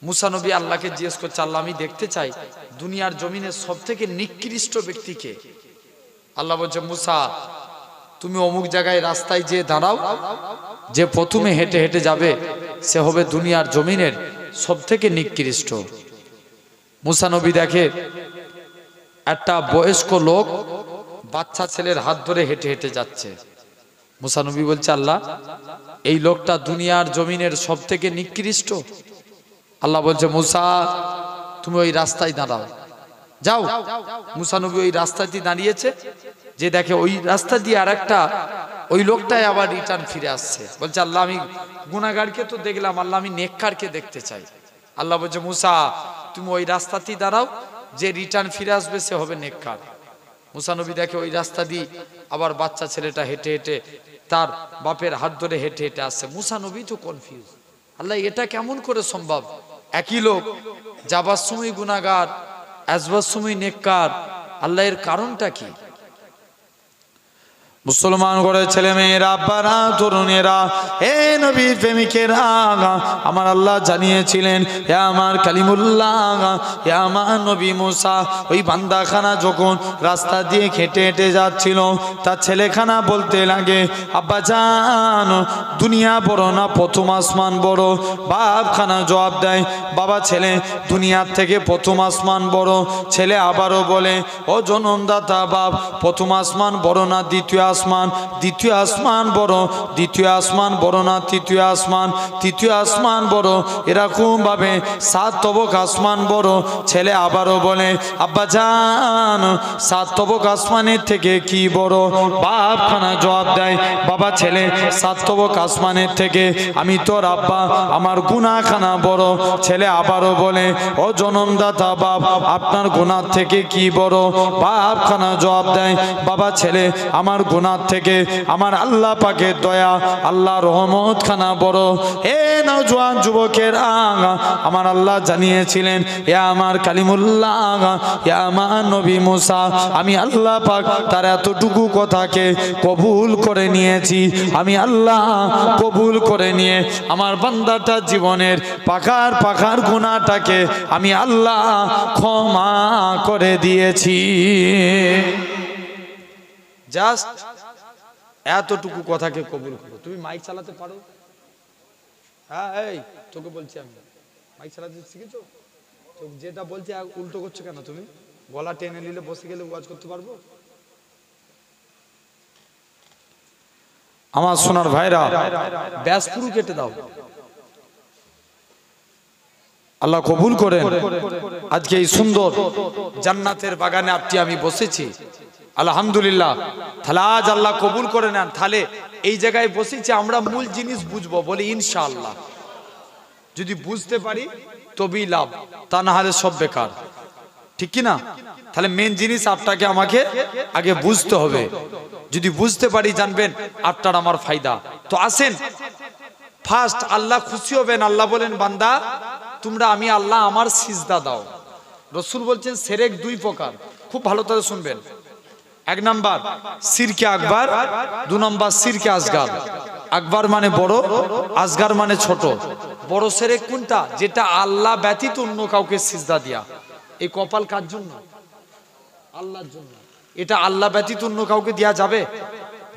মুসা নবী আল্লাহকে জিজ্ঞেস করছে, আল্লাহ আমি দেখতে চাই দুনিয়ার জমিনের সব থেকে নিকৃষ্ট ব্যক্তিকে। আল্লাহ বলছে, মুসা তুমি অমুক জায়গায় রাস্তায় যে দাঁড়াও, যে প্রথমে হেঁটে হেঁটে যাবে সে হবে দুনিয়ার জমিনের সব থেকে নিকৃষ্ট। মুসা নবী দেখে একটা বয়স্ক লোক বাচ্চা ছেলের হাত ধরে হেঁটে হেঁটে যাচ্ছে। মুসা নবী বলছে, আল্লাহ এই লোকটা দুনিয়ার জমিনের সব থেকে নিকৃষ্ট। আল্লাহ বলছে, মুসা তুমি ওই রাস্তায় দাঁড়াও, যাও। মুসা নবী ওই রাস্তাতে দাঁড়িয়েছে, যে দেখে ওই রাস্তা দিয়ে আর একটা ওই লোকটাই আবার রিটার্ন ফিরে আসছে। বলছে, আল্লাহ আমি গুনাহগারকে তো দেখলাম, আল্লাহ আমি নেককারকে দেখতে চাই। আল্লাহ বলছে, মুসা তুমি ওই রাস্তাতেই দাঁড়াও, যে রিটার্ন ফিরে আসবে সে হবে নেককার। মুসা নবী দেখে ওই রাস্তা দিয়ে আবার বাচ্চা ছেলেটা হেঁটে হেঁটে তার বাপের হাত ধরে হেঁটে হেঁটে আসছে। মুসা নবী তো কনফিউজ, আল্লাহ এটা কেমন করে সম্ভব? একই লোক যাবার সময় গুনাহগার, আসবার সময় নেককার, আল্লাহ এর কারণটা কি? মুসলমান করে ছেলে মেয়েরা, আব্বারা, তরুণেরা, হে নবীর প্রেমিকেরা, আমার আল্লাহ জানিয়েছিলেন, হে আমার কালিমুল্লাহ, হে আমার নবী মুসা, ওই বান্দাখানা যখন রাস্তা দিয়ে হেঁটে হেঁটে যাচ্ছিল, তার ছেলেখানা বলতে লাগে, আব্বা জান দুনিয়া বড় না প্রথম আসমান বড়? বাপখানা জবাব দেয়, বাবা ছেলে দুনিয়ার থেকে প্রথম আসমান বড়। ছেলে আবারও বলে, ও জনমদাতা বাপ, প্রথম আসমান বড় না দ্বিতীয় আসমান? দ্বিতীয় আসমান বড়। দ্বিতীয় আসমান বড় না তৃতীয় আসমান? তৃতীয় আসমান বড়। এরকম ভাবে 7 তবক আসমান বড়। ছেলে আবারও বলে, আব্বা জান 7 তবক আসমানের থেকে কি বড়? বাপখানা জবাব দেয়, বাবা ছেলে 7 তবক আসমানের থেকে আমি তোর আব্বা, আমার গুনাহখানা বড়। ছেলে আবারও বলে, ও জনমদাতা বাপ, আপনার গুনাহ থেকে কি বড়? বাপখানা জবাব দেয়, বাবা ছেলে আমার গুনাহ থেকে আমার আল্লাহ পাকের দয়া, আল্লাহ রহমত খানা বড়। হে নওজোয়ান যুবকেরা, আমার আল্লাহ জানিয়েছিলেন, হে আমার কালিমুল্লাহ, হে আমার নবী মুসা, আমি আল্লাহ পাক তার এতটুকু কথাকে কবুল করে নিয়েছি। আমি আল্লাহ কবুল করে নিয়ে আমার বান্দাটা জীবনের পাখার পাখার গুনাহটাকে আমি আল্লাহ ক্ষমা করে দিয়েছি। জাস্ট এতটুকু কথাকে কবুল করো। তুমি মাইক চালাতে পারো? হ্যাঁ, এই তোকে বলছি, আমি মাইক চালাতে শিখেছো? তো যেটা বলছি উল্টো করছো কেন? তুমি গলা টেনে নিলে বসে গেলে ওয়াজ করতে পারবো? আমার সোনার ভাইরা, ব্যাস পুরো কেটে দাও। আল্লাহ কবুল করেন। আজকে এই সুন্দর জান্নাতের বাগানে আপনি আমি বসেছি, আলহামদুলিল্লাহ। তাহলে আজ আল্লাহ কবুল করে নেন। তাহলে এই জায়গায় বসেছি, আমরা মূল জিনিস বুঝবো, বলি ইনশাআল্লাহ। যদি বুঝতে পারি তবেই লাভ, তা না হলে সব বেকার, ঠিক কি না? তাহলে মেন জিনিস আপনাকে আমাকে আগে বুঝতে হবে। যদি বুঝতে পারি, জানবেন আপনার আমার ফায়দা। তো আসেন, ফার্স্ট আল্লাহ খুশি হবেন। আল্লাহ বলেন, বান্দা তোমরা আমি আল্লাহ আমার সিজদা দাও। রসুল বলছেন সেরেক 2 প্রকার, খুব ভালো করে শুনবেন। 1 নাম্বার শিরকে আকবার, 2 নাম্বার শিরকে আসগার। আকবার মানে বড়, আসগার মানে ছোট। বড় সেরেক কোনটা? যেটা আল্লাহ ব্যতীত অন্য কাউকে সিজদা দিয়া। এই কপাল কার জন্য? আল্লাহর জন্য। এটা আল্লাহ ব্যতীত অন্য কাউকে দেয়া যাবে?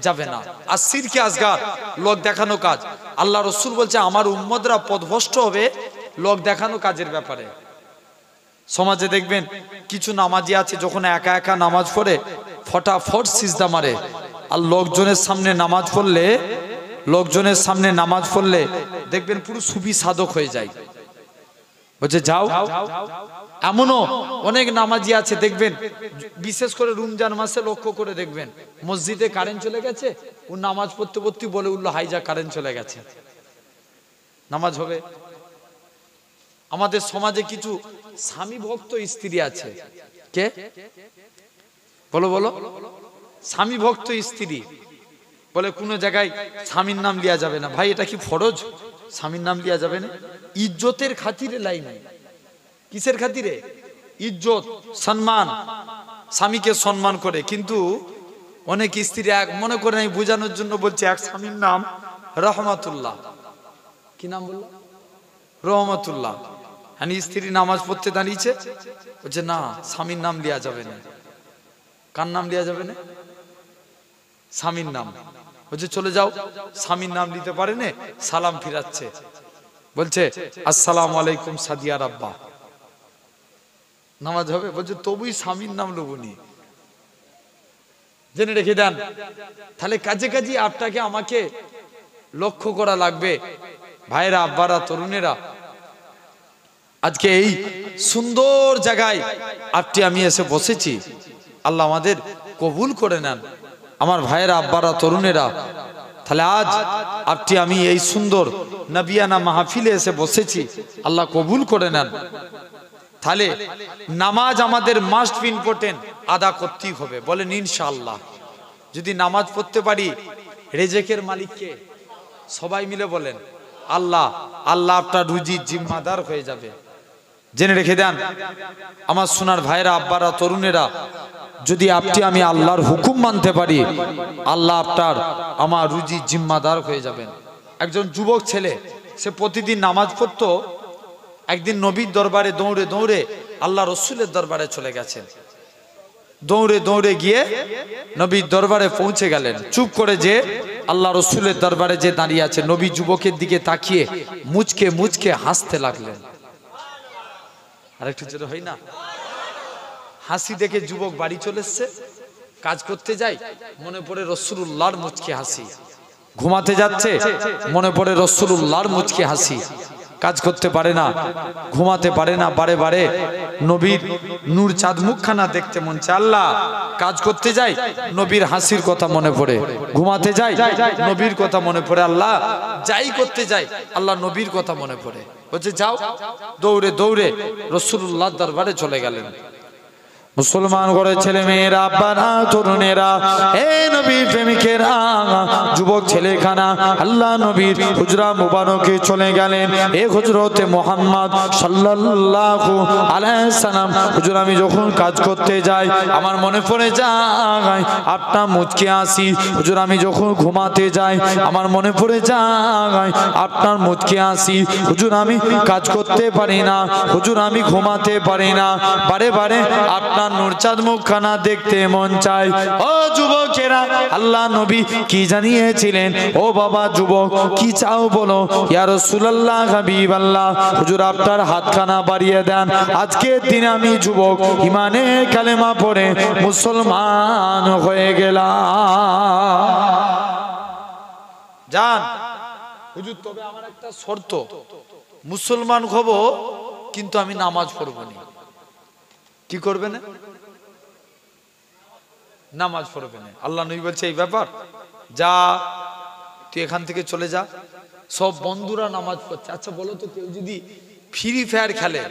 যাবে না। আর শিরকে আসগার লোক দেখানো কাজ। আল্লাহ রসুল বলছে আমার উম্মতরা পথভ্রষ্ট হবে লোক দেখানো কাজের ব্যাপারে। সমাজে দেখবেন কিছু নামাজি আছে, যখন একা একা নামাজ পড়ে ফটাফট সিজদা মারে। আর লোকজনের সামনে নামাজ পড়লে দেখবেন পুরো সুফি সাধক হয়ে যায়। বলছে যাও। এমনও অনেক নামাজি আছে দেখবেন, বিশেষ করে রমজান মাসে লক্ষ্য করে দেখবেন, মসজিদে কারেন্ট চলে গেছে, ও নামাজ পড়তে পড়তে বলে উঠলো, হাইজা কারেন্ট চলে গেছে, নামাজ হবে। আমাদের সমাজে কিছু স্বামী ভক্ত স্ত্রী আছে। কে বলো বলো? স্বামী ভক্ত স্ত্রী বলে কোনো জায়গায় স্বামীর নাম লিয়া যাবে না। ভাই এটা কি ফরজ? স্বামীর নাম লিয়া যাবে না? ইজ্জতের খাতিরে লাই নাই। কিসের খাতিরে? ইজ্জত, সম্মান, স্বামীকে সম্মান করে। কিন্তু অনেক স্ত্রী এক মনে করে নাই, বোঝানোর জন্য বলছে এক স্বামীর নাম রহমাতুল্লাহ। কি নাম বললো? রহমাতুল্লাহ। আর স্ত্রী নামাজ পড়তে দাঁড়িয়েছে, বলছে না স্বামীর নাম লিয়া যাবে না। কার নাম লিয়া যাবে না? স্বামীর নাম। বলছে চলে যাও, স্বামীর নাম নিতে পারে না, সালাম ফিরাচ্ছে, বলছে আসসালামু আলাইকুম সাদিয়ার আব্বা। নামাজ হবে? বলছে তবুই স্বামীর নাম লবনি। জেনে রেখে দেন, তাহলে কাজে কাজে আপনাকে আমাকে লক্ষ্য করা লাগবে। ভাইরা, আব্বারা, তরুণেরা, আজকে এই সুন্দর জায়গায় আপনি আমি এসে বসেছি, আল্লাহ আমাদের কবুল করে নেন। আমার ভাইরা, আব্বারা, তরুণেরা, তাহলে আজ আপনি আমি এই সুন্দর নবিয়ানা মাহফিলে এসে বসেছি, আল্লাহ কবুল করে নেন। তাহলে নামাজ আমাদের মাস্ট বি ইম্পর্টেন্ট, আদা করতেই হবে। বলেন ইনশাআল্লাহ। যদি নামাজ পড়তে পারি, রেজেকের মালিককে সবাই মিলে বলেন আল্লাহ। আল্লাহ আপনার রুজির জিম্মাদার হয়ে যাবে। জেনে রেখে দেন আমার সোনার ভাইরা, আব্বারা, তরুণেরা, যদি আপনি আমি আল্লাহর হুকুম মানতে পারি, আল্লাহ আপনার আমার রুজির জিম্মাদার হয়ে যাবেন। একজন যুবক ছেলে, সে প্রতিদিন নামাজ পড়তো। একদিন নবীর দরবারে দৌড়ে দৌড়ে আল্লাহ রসুলের দরবারে চলে গেছেন। দৌড়ে দৌড়ে গিয়ে নবীর দরবারে পৌঁছে গেলেন। চুপ করে যে আল্লাহ রসুলের দরবারে যে দাঁড়িয়ে আছে, নবী যুবকের দিকে তাকিয়ে মুচকে মুচকে হাসতে লাগলেন। আরেকটু জোরে হয় না? হাসি দেখে যুবক বাড়ি চলে এসছে। কাজ করতে যাই, মনে পড়ে রাসূলুল্লাহর মুচকি হাসি। ঘুমাতে যাচ্ছে, মনে পড়ে রাসূলুল্লাহর মুচকি হাসি। কাজ করতে পারে না, ঘুমাতে পারে না, বারে বারে নবীর নূর চাঁদ মুখখানা দেখতে মন চায়। আল্লাহ, কাজ করতে যাই, নবীর হাসির কথা মনে পড়ে। ঘুমাতে যাই, নবীর কথা মনে পড়ে। আল্লাহ, যাই করতে যাই, আল্লাহ নবীর কথা মনে পড়ে। বলছে যাও। দৌড়ে দৌড়ে রাসূলুল্লাহর দরবারে চলে গেলেন। মুসলমান ঘরের ছেলে মেয়েরা, আব্বারা, তরুণেরা, হে নবীর প্রেমিকেরা, যুবক ছেলেখানা, আল্লাহ নবীর হুজরা মুবারকে চলে গেলেন। এ হযরতে মুহাম্মদ সাল্লাল্লাহু আলাইহি সাল্লাম, হুজুর আমি যখন কাজ করতে যাই, আমার মনে পড়ে যায় আপনার মুচকি হাসি। হুজুর আমি যখন ঘুমাতে যাই, আমার মনে পড়ে যায় আপনার মুচকি হাসি। হুজুর আমি কাজ করতে পারি না, হুজুর আমি ঘুমাতে পারি না, বারে বারে আপনার নূর চাঁদ মুখখানা দেখতে মন চায়। ও যুবকেরা, আল্লাহ নবী কি জানিয়েছিলেন? ও বাবা যুবক, কি চাও বলো। ইয়া রাসূলুল্লাহ, হাবিবাল্লাহ, হুজুর আপনার হাতখানা বাড়িয়ে দেন। আজকের দিনে আমি যুবক ইমানে কালেমা পড়ে মুসলমান হয়ে গেলাম। জান হুজুর, তবে আমার একটা শর্ত, মুসলমান হব কিন্তু আমি নামাজ পড়বো না। কি করবে না? নামাজ পড়বে না। আল্লাহ নবী বলছে এই ব্যাপার, যা তুই এখান থেকে চলে যা। সব বন্ধুরা নামাজ পড়ছে। আচ্ছা বলো তো, কেউ যদি ফ্রি ফায়ার খেলে,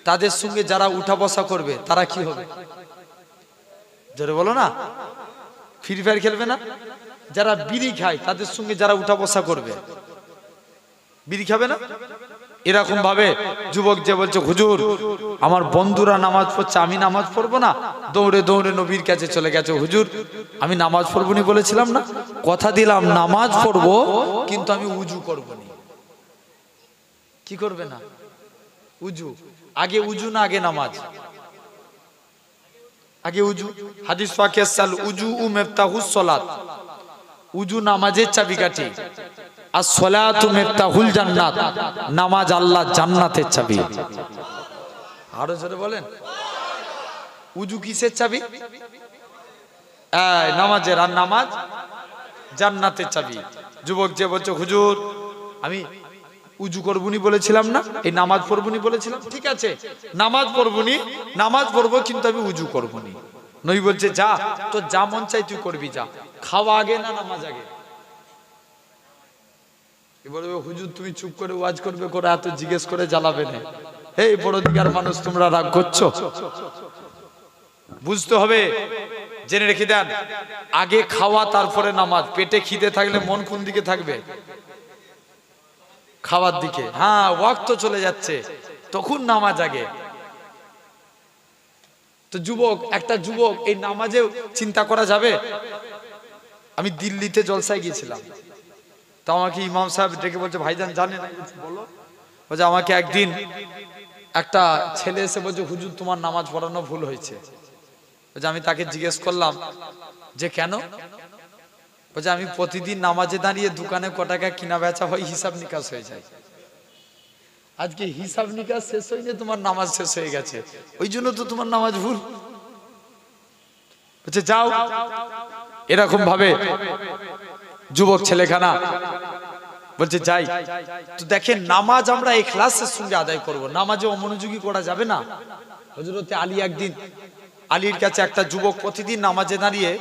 তাদের সঙ্গে যারা উঠা বসা করবে তারা কি হবে? জোরে বলো না। ফ্রি ফায়ার খেলবে না? যারা বিড়ি খায় তাদের সঙ্গে যারা উঠা বসা করবে, বিড়ি খাবে না? এরকম ভাবে যুবক যে বলছে হুজুর আমার বন্ধুরা নামাজ পড়ছে, আমি নামাজ পড়বো না, দৌড়ে দৌড়ে নবীর কাছে চলে গেছে। হুজুর আমি নামাজ পড়বো নি বলেছিলাম না, কথা দিলাম নামাজ পড়বো কিন্তু আমি উজু করবো না। কি করবে না? উজু। আগে উজু না আগে নামাজ? আগে উজু। হাদিস পাকে সাল উজু মিফতাহুস সালাত, উজু নামাজের চাবিকাঠি। আর সলাতু মিফতাহুল জান্নাত, নামাজ আল্লাহ জান্নাতের চাবি। আরো জোরে বলেন। উজু কিসের চাবি? নামাজের। আর নামাজ জান্নাতের চাবি। যুবক যে বলছে হুজুর আমি উজু করবুনি বলেছিলাম না, এই নামাজ পড়বুনি বলেছিলাম। ঠিক আছে, নামাজ পড়বুনি, নামাজ পড়বো কিন্তু আমি উজু করবুনি। নবী বলছে যা, তো যা মন চাই তুই করবি, যা। খাওয়া আগে না নামাজ আগে? বলবে হুজুর তুমি চুপ করে ওয়াজ করবে, করে এত জিজ্ঞেস করে জ্বালাবে না। এই বড় দিকার মানুষ, তোমরা রাগ করছো? বুঝতে হবে। জেনে রেখে দেন, আগে খাওয়া তারপরে নামাজ। পেটে খিদে থাকলে মন কোন দিকে থাকবে? খাওয়ার দিকে। হ্যাঁ, ওয়াক্ত চলে যাচ্ছে, তখন নামাজ আগে। তো যুবক, একটা যুবক এই নামাজেও চিন্তা করা যাবে। আমি দিল্লিতে জলসায় গিয়েছিলাম, তো আমাকে ইমাম সাহেব ডেকে বলছে ভাইজান জানেন? বলো। বলছে আমাকে একদিন একটা ছেলে এসে বলছে, হুজুর তোমার নামাজ পড়ানো ভুল হয়েছে। বলছে, আমি তাকে জিজ্ঞেস করলাম যে কেন? বলছে, আমি প্রতিদিন নামাজে দাঁড়িয়ে দোকানে ক টাকা কিনা বেচা হয় হিসাব নিকাশ হয়ে যায়, আজকে হিসাব নিকাশ শেষ হয়নি, তোমার নামাজ শেষ হয়ে গেছে, ওই জন্য তো তোমার নামাজ ভুল। বলছে যাও। এরকম ভাবে যুবক ছেলেখানা বলছে যাই। তো দেখেন, নামাজ আমরা ইখলাসের সঙ্গে আদায় করব, নামাজে অমনোযোগী করা যাবে না। হযরতে আলী একদিন, আলীর কাছে একটা যুবক প্রতিদিন নামাজে দাঁড়িয়ে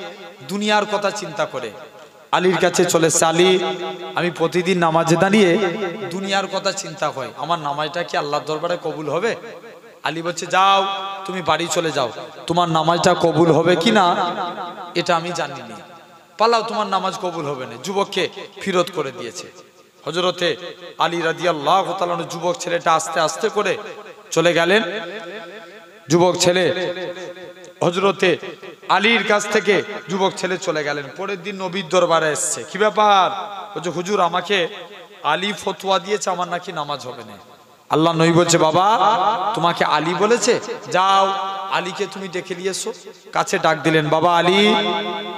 দুনিয়ার কথা চিন্তা করে আলীর কাছে চলে এসেছে, আলী আমি প্রতিদিন নামাজে দাঁড়িয়ে দুনিয়ার কথা চিন্তা হয়, আমার নামাজটা কি আল্লাহর দরবারে কবুল হবে? আলী বলছে, যাও তুমি বাড়ি চলে যাও, তোমার নামাজটা কবুল হবে কিনা এটা আমি জানি না, পালাও, তোমার নামাজ কবুল হবে না। যুবককে ফিরত করে দিয়েছে। হযরতে আলী রাদিয়াল্লাহু তাআলা যুবক ছেলেটা আস্তে আস্তে করে চলে গেলেন। যুবক ছেলে হযরতে আলীর কাছ থেকে যুবক ছেলে চলে গেলেন। পরের দিন নবীর দরবারে এসেছে, কি ব্যাপার? বলছে, হুজুর আমাকে আলী ফতোয়া দিয়েছে আমার নাকি নামাজ হবে না। আল্লাহ নবী বলছে, বাবা তোমাকে আলী বলেছে, যাও আলীকে তুমি ডেকে নিয়ে এসো। কাছে ডাক দিলেন, বাবা আলী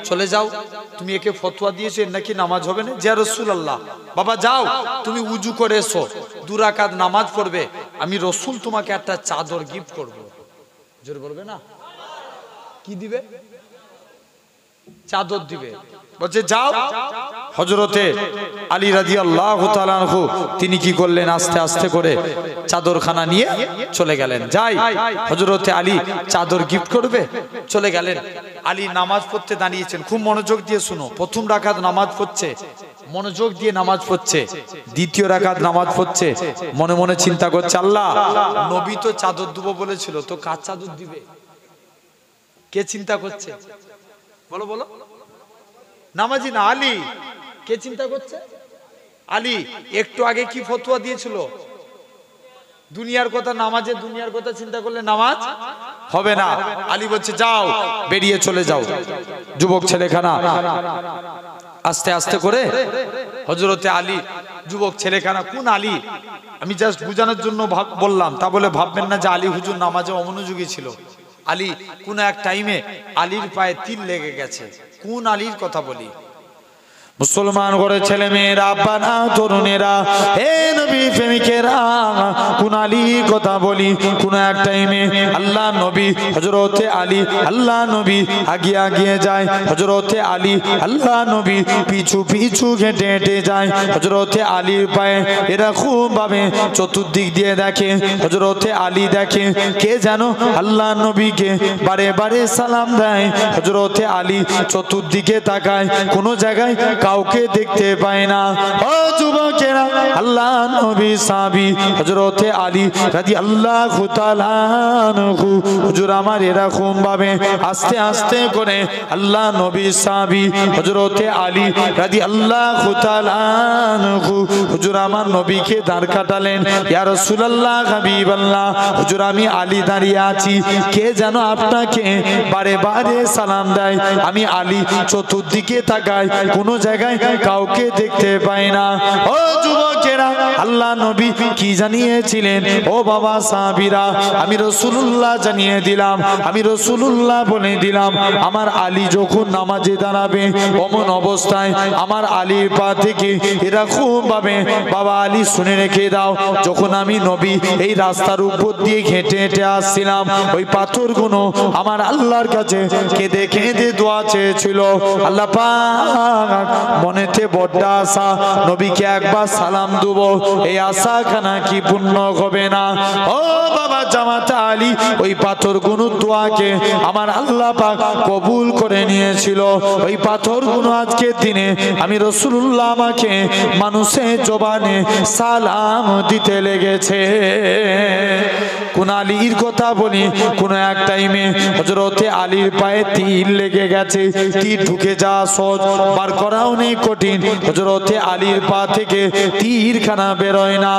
চলে যাও, তুমি একে ফতোয়া দিয়েছো এর নাকি নামাজ হবে না। জিয়া রাসূলুল্লাহ, বাবা যাও তুমি উজু করে এসো, 2 রাকাত নামাজ পড়বে, আমি রসুল তোমাকে একটা চাদর গিফট করব। জোর বলবে না, কি দিবে? চাদর দিবে। বলছে যাও। হযরতে আলী রাদিয়াল্লাহু তাআলা আনহু তিনি কি করলেন, আস্তে আস্তে করে চাদরখানা নিয়ে চলে গেলেন। যাই, হযরতে আলী চাদর গিফট করবে, চলে গেলেন। আলী নামাজ পড়তে দাঁড়িয়েছেন, খুব মনোযোগ দিয়ে শুনো। প্রথম রাকাত নামাজ পড়ছে, মনোযোগ দিয়ে নামাজ পড়ছে। দ্বিতীয় রাকাত নামাজ পড়ছে, মনে মনে চিন্তা করছে, আল্লাহ নবী তো চাদর দেব বলেছিল, তো কার চাদর দিবে? কে চিন্তা করছে? বলো বলো। নামাজি না, আলী। কে চিন্তা করছে? আলী। একটু আগে কি ফতোয়া দিয়েছিল? দুনিয়ার কথা, নামাজে দুনিয়ার কথা চিন্তা করলে নামাজ হবে না। আলী বলছে, যাও বেরিয়ে চলে যাও। যুবক ছেলেখানা আস্তে আস্তে করে হযরতে আলী, যুবক ছেলেখানা, কোন আলী? আমি জাস্ট বোঝানোর জন্য বললাম, তা বলে ভাববেন না যে আলী হুজুর নামাজে অমনোযোগী ছিল। আলী কোন এক টাইমে আলীর পায়ে তিল লেগে গেছে। কোন আলীর কথা বলি? মুসলমান করে ছেলে মেয়েরা, আব্বারা, তরুণেরা, হে নবী প্রেমিকেরা, কোন আলীর কথা বলি? কোন এক টাইমে আল্লাহ নবী হযরতে আলী, আল্লাহ নবী আগিয়ে আগিয়ে যায়, হযরতে আলী আল্লাহ নবী পিছু পিছু হেঁটে হেঁটে যায়। হযরতে আলীর পায়ে এরা খুব ভাবে চতুর্দিক দিয়ে দেখে। হযরতে আলী দেখে কে যেন আল্লাহ নবীকে বারে বারে সালাম দেয়। হযরতে আলী চতুর্দিকে তাকায়, কোন জায়গায় কাউকে দেখতে পায় না। ও যুবকেরা, আল্লাহ নবী সাহাবী হযরতে আলী রাদিয়াল্লাহু তাআলা আনহু, হুজুর আমার এরকম ভাবে আস্তে আস্তে করে আল্লাহ নবী সাহাবী হযরতে আলী রাদিয়াল্লাহু তাআলা আনহু, হুজুর আমার নবীকে দাঁড় কাটালেন। ইয়া রাসূলুল্লাহ, হাবিবাল্লাহ, হুজুর আমি আলী দাঁড়িয়ে আছি, কে যেন আপনাকে বারে বারে সালাম দেয়। আমি আলী চতুর্দিকে তাকাই, কোন জায়গায় কাউকে দেখতে পাই না। ও যুবকেরা, আল্লাহ নবী কি জানিয়েছিলেন? ও বাবা সাহাবীরা, আমি রাসূলুল্লাহ জানিয়ে দিলাম, আমি রাসূলুল্লাহ বলে দিলাম, আমার আলী যখন নামাজে দাঁড়াবে অমন অবস্থায় আমার আলীর পা থেকে এরকম ভাবে, বাবা আলী শুনে রেখে দাও, যখন আমি নবী এই রাস্তার উপর দিয়ে হেঁটে হেঁটে আসছিলাম, ওই পাথরগুলো আমার আল্লাহর কাছে কেঁদে কেঁদে দোয়া চেয়েছিল। আল্লাহ পাক মনেতে বড্ড আশা, নবীকে একবার সালাম দেব, এই আশা খানা কি পূর্ণ হবে না? ও বাবা জামাতা আলী, ওই পাথরগুলো দোয়াকে আমার আল্লাহ পাক কবুল করে নিয়েছিল। ওই পাথরগুলো আজকের দিনে আমি রাসূলুল্লাহ আমাকে মানুষের জবানে সালাম দিতে লেগেছে। কোন আলীর কথা বলি? কোন এক টাইমে হযরতে আলীর পায়ে তীর লেগে গেছে। তীর ঢুকে যাওয়া সহজ, বার করাও নেই কঠিন। হযরতে আলীর পা থেকে তীরখানা বেরোয় না।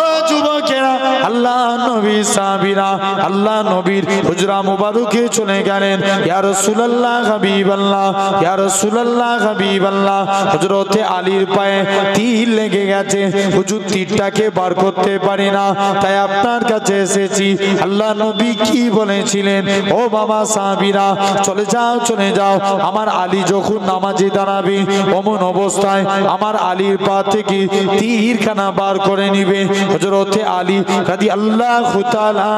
ও যুবকেরা, আল্লাহ নবী সাহাবীরা আল্লাহ নবীর হুজরা মুবারকে চলে গেলেন। ইয়া রাসূলুল্লাহ, হাবিবাল্লাহ, ইয়া রাসূলুল্লাহ, হাবিবাল্লাহ, হযরতে আলীর পায়ে তীর লেগে গেছে, হুজুর তীরটাকে বার করতে পারি না, তাই আপনার কাছে এসেছি। পেয়েছি আল্লাহ নবী কি বলেছিলেন, ও বাবা সাহাবীরা চলে যাও, আমার আলী যখন নামাজে দাঁড়াবে অমন অবস্থায় আমার আলীর পা থেকে তীরখানা বার করে নিবে। হযরতে আলী রাদিয়াল্লাহু তাআলা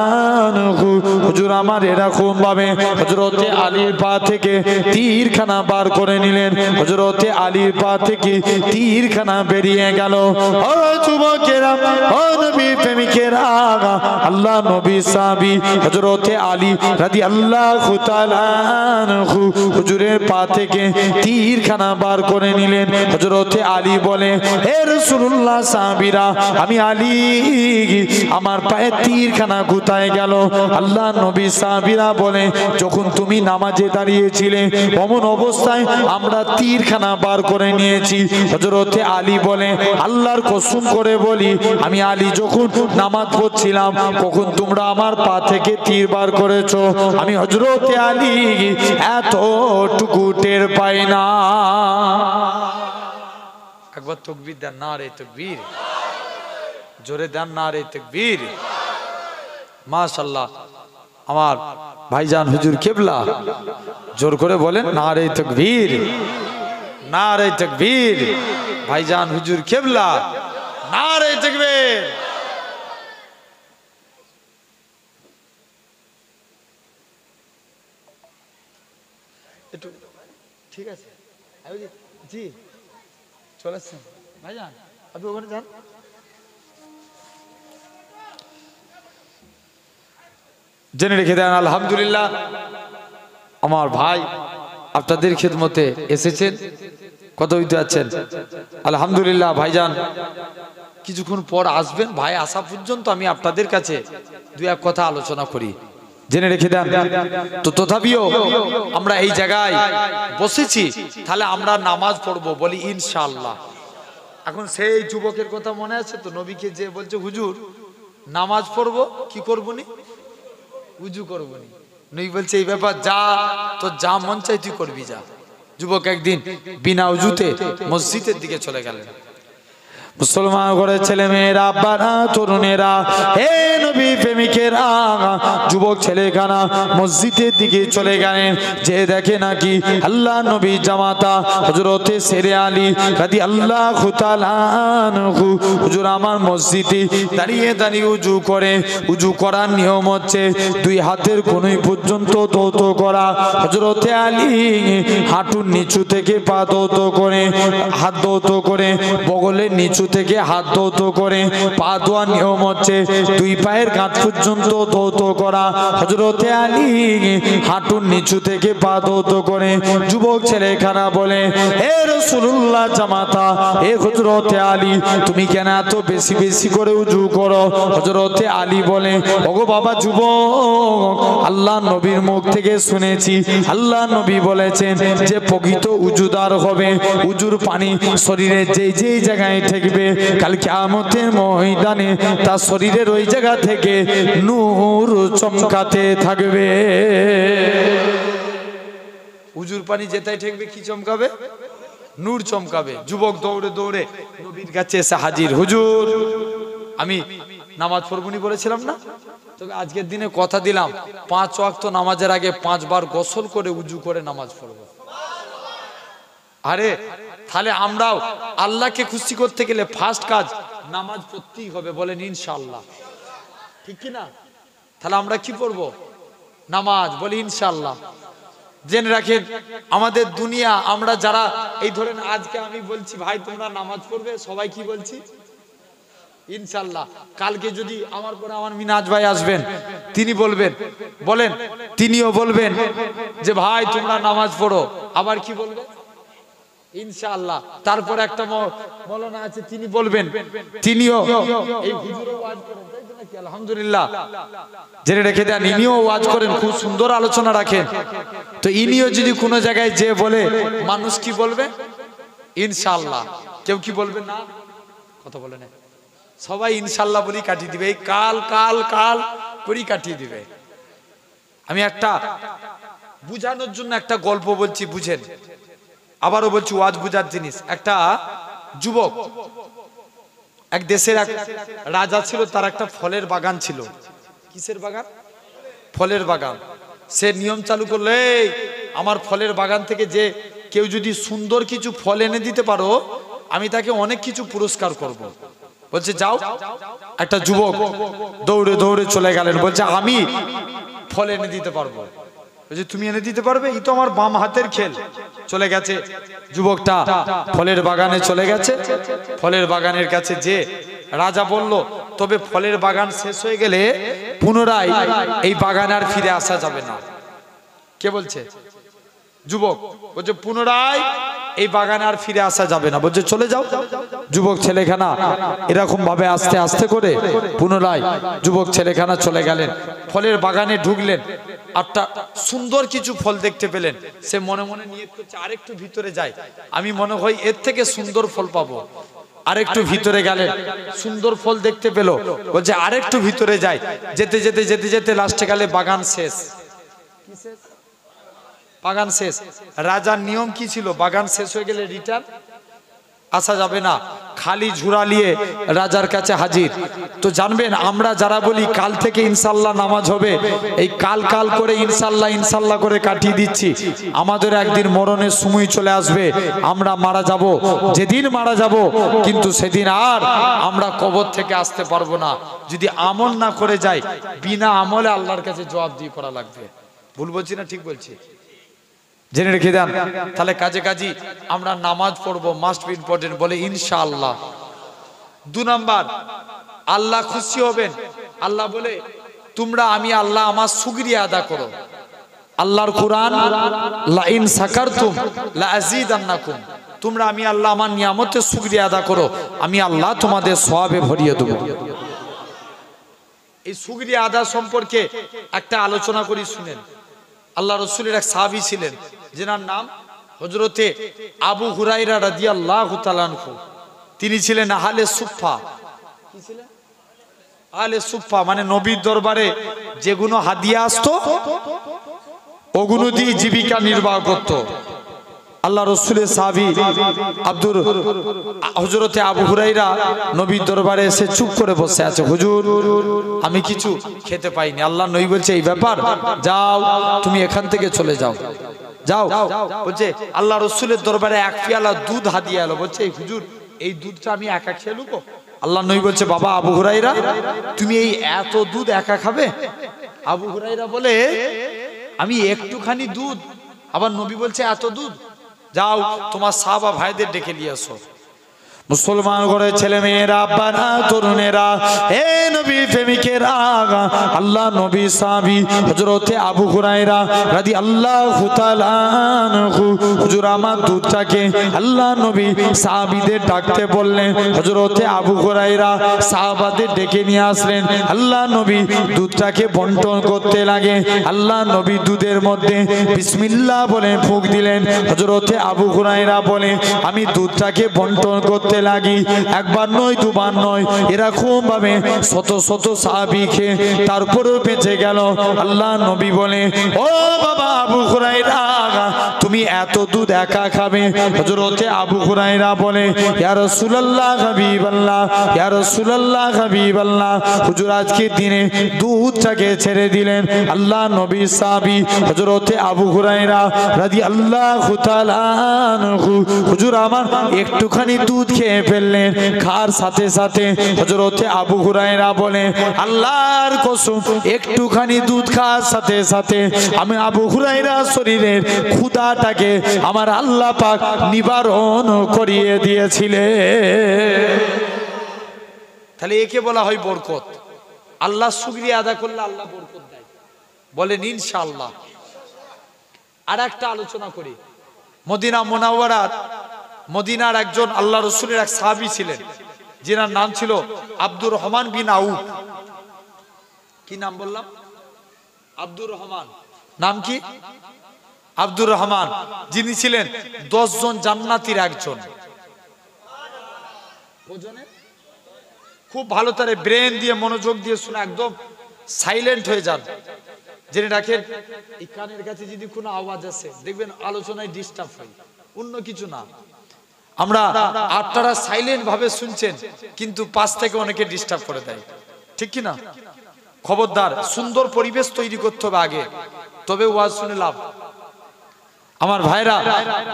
আনহু হুজুর আমার এরকম ভাবে হযরতে আলীর পা থেকে তীরখানা বার করে নিলেন। হযরতে আলীর পা থেকে তীরখানা বেরিয়ে গেল। ও যুবকেরা, ও নবী প্রেমিকেরা, আল্লাহ নবী সাহাবী হযরতে আলী রাদিয়াল্লাহু তাআলা আনহু হুজুরের পা থেকে তীরখানা বার করে নিলেন। হযরতে আলী বলে, হে রাসূলুল্লাহ, সাহাবীরা আমি আলী, আমার পায়ে তীরখানা কোথায় গেল? আল্লাহ নবী সাহাবীরা বলে, যখন তুমি নামাজে দাঁড়িয়েছিলে অমন অবস্থায় আমরা তীরখানা বার করে নিয়েছি। হযরতে আলী বলে, আল্লাহর কসম করে বলি আমি আলী যখন নামাজ পড়ছিলাম কখন তোমরা আমার পা থেকে তীর বার করেছো? আমি হযরতে আলী এতটুকু টের পাই না। একবার তাকবীর দেন, নারে তাকবীর, জোরে দেন নারে তাকবীর। মাশাআল্লাহ, আমার ভাইজান হুজুর কিবলা জোর করে বলেন নারে তাকবীর, নারে তাকবীর। ভাইজান হুজুর কিবলা নারে তাকবীর। একটু ঠিক আছে জি চলে আসছেন ভাইজান, আপনি ওখানে যান। জেনে রেখে দেন আলহামদুলিল্লাহ আমার ভাই আপনাদের খিদমতে এসেছেন, কত হইতে যাচ্ছেন আলহামদুলিল্লাহ। ভাইজান কিছুক্ষণ পর আসবেন, ভাই আসা পর্যন্ত আমি আপনাদের কাছে দু এক কথা আলোচনা করি, জেনে রেখে দেন। তো তথাপিও আমরা এই জায়গায় বসেছি, তাহলে আমরা নামাজ পড়বো বলি ইনশাআল্লাহ। এখন সেই যুবকের কথা মনে আছে তো, নবীকে যে বলছে হুজুর নামাজ পড়বো, কি করবো নি? উজু করবো নি। নবী বলছে এই ব্যাপার, যা তো যা মন চাই তুই করবি যা। যুবক একদিন বিনা উজুতে মসজিদের দিকে চলে গেলেন। মুসলমান ঘরের ছেলে মেয়েরা, আব্বারা, তরুণেরা, হে নবী প্রেমিকেরা, যুবক ছেলেখানা মসজিদের দিকে চলে গেলেন। যে দেখে নাকি আল্লাহ নবী জামাতা হযরতে শেরে আলী রাদিয়াল্লাহু তাআলা আনহু হুজুর আমার মসজিদে দাঁড়িয়ে দাঁড়িয়ে উজু করে। উজু করার নিয়ম হচ্ছে দুই হাতের কনুই পর্যন্ত ধৌত করা। হযরতে আলী হাঁটুর নিচু থেকে পা ধৌত করে, হাত ধৌত করে, বগলের নিচু থেকে হাত ধৌত করে। পা ধোয়ার নিয়ম হচ্ছে দুই পায়ের কাঁধ পর্যন্ত ধৌত করা। হযরতে আলী হাঁটুর নিচু থেকে পা ধৌত করে। যুবক ছেলেখানা বলে, হে রাসূলুল্লাহ জামাতা, হে হযরতে আলী, তুমি কেন এত বেশি বেশি করে উজু করো? হযরতে আলী বলে, ওগো বাবা যুবক, আল্লাহ নবীর মুখ থেকে শুনেছি, আল্লাহ নবী বলেছেন যে প্রকৃত উজুদার হবে, উজুর পানি শরীরের যেই যেই জায়গায় ঠেকবে কাল কিয়ামতের ময়দানে তার শরীরের ওই জায়গা থেকে নূর চমকাতে থাকবে। উজুর পানি যেটাই ঠেকবে কি চমকাবে? নূর চমকাবে। যুবক দৌড়ে দৌড়ে নবীর কাছে এসে হাজির। হুজুর আমি নামাজ পড়বনি বলেছিলাম না, তবে আজকের দিনে কথা দিলাম 5 ওয়াক্ত নামাজের আগে 5 বার গোসল করে উজু করে নামাজ পড়বো। আরে তাহলে আমরাও আল্লাহকে খুশি করতে গেলে ফার্স্ট কাজ নামাজ পড়তেই হবে, বলেন ইনশাআল্লাহ, ঠিক কি না? তাহলে আমরা কি পড়বো? নামাজ, বলি ইনশাআল্লাহ। জেনে রাখেন আমাদের দুনিয়া, আমরা যারা এই ধরেন আজকে আমি বলছি ভাই তোমরা নামাজ পড়বে, সবাই কি বলছি? ইনশাআল্লাহ। কালকে যদি আমার পরে আমার মিনাজ ভাই আসবেন, তিনি বলবেন, বলেন তিনিও বলবেন যে ভাই তোমরা নামাজ পড়ো, আবার কি বলবেন? ইনশাআল্লাহ। তারপর একটা মৌলানা আছে, তিনি বলবেন, তিনিও এই হুজুরও ওয়াজ করেন, তাই তো নাকি? আলহামদুলিল্লাহ। জেনে রেখে দেন ইনিও ওয়াজ করেন, খুব সুন্দর আলোচনা রাখেন। তো ইনিও যদি কোনো জায়গায় যে বলে, মানুষ কি বলবে? ইনশাআল্লাহ। কেউ কি বলবে না? কথা বলে না, সবাই ইনশাআল্লাহ বলি কাটিয়ে দিবে। এই কাল কাল কাল করি কাটিয়ে দিবে। আমি একটা বুঝানোর জন্য একটা গল্প বলছি, বুঝেন। আবারও বলছি, ওয়াজ বুঝার জিনিস। একটা যুবক, এক দেশের এক রাজা ছিল, তার একটা ফলের বাগান ছিল। কিসের বাগান? ফলের বাগান। সে নিয়ম চালু করলে আমার ফলের বাগান থেকে যে কেউ যদি সুন্দর কিছু ফল এনে দিতে পারো আমি তাকে অনেক কিছু পুরস্কার করব। বলছে যাও। একটা যুবক দৌড়ে দৌড়ে চলে গেলেন, বলছে আমি ফল এনে দিতে পারবো। বলছে তুমি এনে দিতে পারবে? এই তো আমার বাম হাতের খেল। চলে গেছে যুবকটা ফলের বাগানে চলে গেছে। ফলের বাগানের কাছে যে রাজা বলল তবে ফলের বাগান শেষ হয়ে গেলে পুনরায় এই বাগানে আর ফিরে আসা যাবে না। কে বলছে? যুবক বলছে পুনরায় এই বাগানে আর ফিরে আসা যাবে না। বলছে চলে যাও। যুবক ছেলেখানা এরকম ভাবে আস্তে আস্তে করে পুনরায় যুবক ছেলেখানা চলে গেলেন, ফলের বাগানে ঢুকলেন। একটা সুন্দর কিছু ফল দেখতে পেলেন। সে মনে মনে নিয়ত করছে আরেকটু ভিতরে যাই, আমি মনে হয় এর থেকে সুন্দর ফল পাবো। আরেকটু ভিতরে গেলেন, সুন্দর ফল দেখতে পেল। বলছে আরেকটু ভিতরে যাই। যেতে যেতে যেতে যেতে লাস্টে গেলে বাগান শেষ। বাগান শেষ। রাজার নিয়ম কি ছিল? বাগান শেষ হয়ে গেলে রিটার্ন আসা যাবে না, খালি ঝুরা নিয়ে রাজার কাছে হাজির। তো জানবেন আমরা যারা বলি কাল থেকে ইনশাল্লাহ নামাজ হবে, এই কাল কাল করে ইনশাল্লাহ ইনশাল্লাহ করে কাটিয়ে দিচ্ছি। আমাদের একদিন মরণের সময় চলে আসবে, আমরা মারা যাব। যেদিন মারা যাব কিন্তু সেদিন আর আমরা কবর থেকে আসতে পারবো না। যদি আমল না করে যাই বিনা আমলে আল্লাহর কাছে জবাবদিহি করা লাগবে। ভুল বলছি না ঠিক বলছি? জেনে রেখে দেন। তাহলে কাজে কাজী আমরা নামাজ পড়বো, মাস্ট বি ইম্পর্টেন্ট বলে ইনশাআল্লাহ। 2 নাম্বার, আল্লাহ খুশি হবেন। আল্লাহ বলে তোমরা আমি আল্লাহ আমার শুকরিয়া আদা করো। আল্লাহর কোরআন লা ইন সাকারতুম লা আযীদান্নাকুম, তোমরা আমি আল্লাহ আমার নিয়ামতের শুকরিয়া আদা করো, আমি আল্লাহ তোমাদের সওয়াবে ভরিয়ে দেব। এই শুকরিয়া আদা সম্পর্কে একটা আলোচনা করি, শুনেন। আল্লাহ রাসূলের এক সাহাবী ছিলেন যেনার নাম হযরতে আবু হুরায়রা রাদিয়াল্লাহু তাআলা আনহু। তিনি ছিলেন আহলে সুফফা। কি ছিলেন? আহলে সুফফা মানে নবীর দরবারে যেগুলো হাদিয়া আসতো ওগুলো দিয়ে জীবিকা নির্বাহ করত। আল্লাহ রাসূলের সাহাবী হযরতে আবু হুরায়রা নবীর দরবারে এসে চুপ করে বসে আছে। হুজুর আমি কিছু খেতে পাইনি। আল্লাহ নবী বলছে এই ব্যাপার, যাও তুমি এখান থেকে চলে যাও, যাও। বলছে আল্লাহ রাসূলের দরবারে এক পেয়ালা দুধ হাদিয়া এলো। বলছে এই হুজুর এই দুধটা আমি একা খেয়ে নেবো? আল্লাহ নবী বলছে বাবা আবু হুরায়রা তুমি এই এত দুধ একা খাবে? আবু হুরায়রা বলে আমি একটুখানি দুধ। আবার নবী বলছে এত দুধ? যাও তোমার সাহাবা ভাইদের ডেকে নিয়ে আসো। মুসলমান ঘরে ছেলে মেয়েরা, আব্বারা, তরুণেরা, হে নবী প্রেমিকেরা, আল্লাহ নবী সাহাবী হযরতে আবু হুরায়রা রাদিয়াল্লাহু তাআলা আনহু হুজুর আমার দুধটাকে আল্লাহ নবী সাহাবীদের ডাকতে বললেন। হযরতে আবু হুরায়রা সাহাবাদের ডেকে নিয়ে আসলেন। আল্লাহ নবী দুধটাকে বন্টন করতে লাগে। আল্লাহ নবী দুধের মধ্যে বিসমিল্লাহ বলে ফুঁক দিলেন। হযরতে আবু হুরায়রা বলে আমি দুধটাকে বন্টন করতে লাগি, একবার নয় দুবার নয়, এরকম ভাবে শত শত সাহাবী খেয়ে তারপরেও বেঁচে গেল। আল্লাহ নবী বলে ও বাবা আবু হুরায়রা তুমি এত দুধ একা খাবে? হযরতে আবু হুরায়রা বলে ইয়া রাসূলুল্লাহ হাবিবাল্লাহ, ইয়া রাসূলুল্লাহ হাবিবাল্লাহ, হুজুর আজকে দিনে দুধটাকে ছেড়ে দিলেন। আল্লাহ নবী সাহাবী হযরতে আবু হুরায়রা রাদিয়াল্লাহু তাআলা আনহু হুজুর আমার একটুখানি দুধ খেয়ে ফেললেন। খার সাথে সাথে হযরতে আবু হুরায়রা বলে আল্লাহর কসম একটুখানি দুধ খাওয়ার সাথে সাথে আমি আবু হুরায়রা শরীরের ক্ষুধাটাকে আমার আল্লাহ পাক নিবারণ করিয়ে দিয়েছিলেন। তাহলে একে বলা হয় বরকত। আল্লাহ শুকরিয়া আদা করলে আল্লাহ বরকত দেয়, বলেন ইনশাআল্লাহ। আর একটা আলোচনা করি। মদিনা মুনাওয়ারার মদিনার একজন আল্লাহ রাসূলের এক সাহাবী ছিলেন যিনার নাম ছিল আব্দুর রহমান বিন আউফ। কি নাম বললাম? আব্দুর রহমান। নাম কি? আব্দুর রহমান, যিনি ছিলেন 10 জন জান্নাতীর একজন। খুব ভালো তারে ব্রেন দিয়ে মনোযোগ দিয়ে শুনে একদম সাইলেন্ট হয়ে যান। জেনে রাখেন এই কানের কাছে যদি কোনো আওয়াজ আসে দেখবেন আলোচনায় ডিস্টার্ব হয়, অন্য কিছু না। আমরা আপনারা সাইলেন্ট ভাবে শুনছেন কিন্তু পাশ থেকে অনেকে ডিস্টার্ব করে দেয়, ঠিক কি না? খবরদার, সুন্দর পরিবেশ তৈরি করতে হবে আগে, তবে ওয়াজ শুনে লাভ। আমার ভাইরা,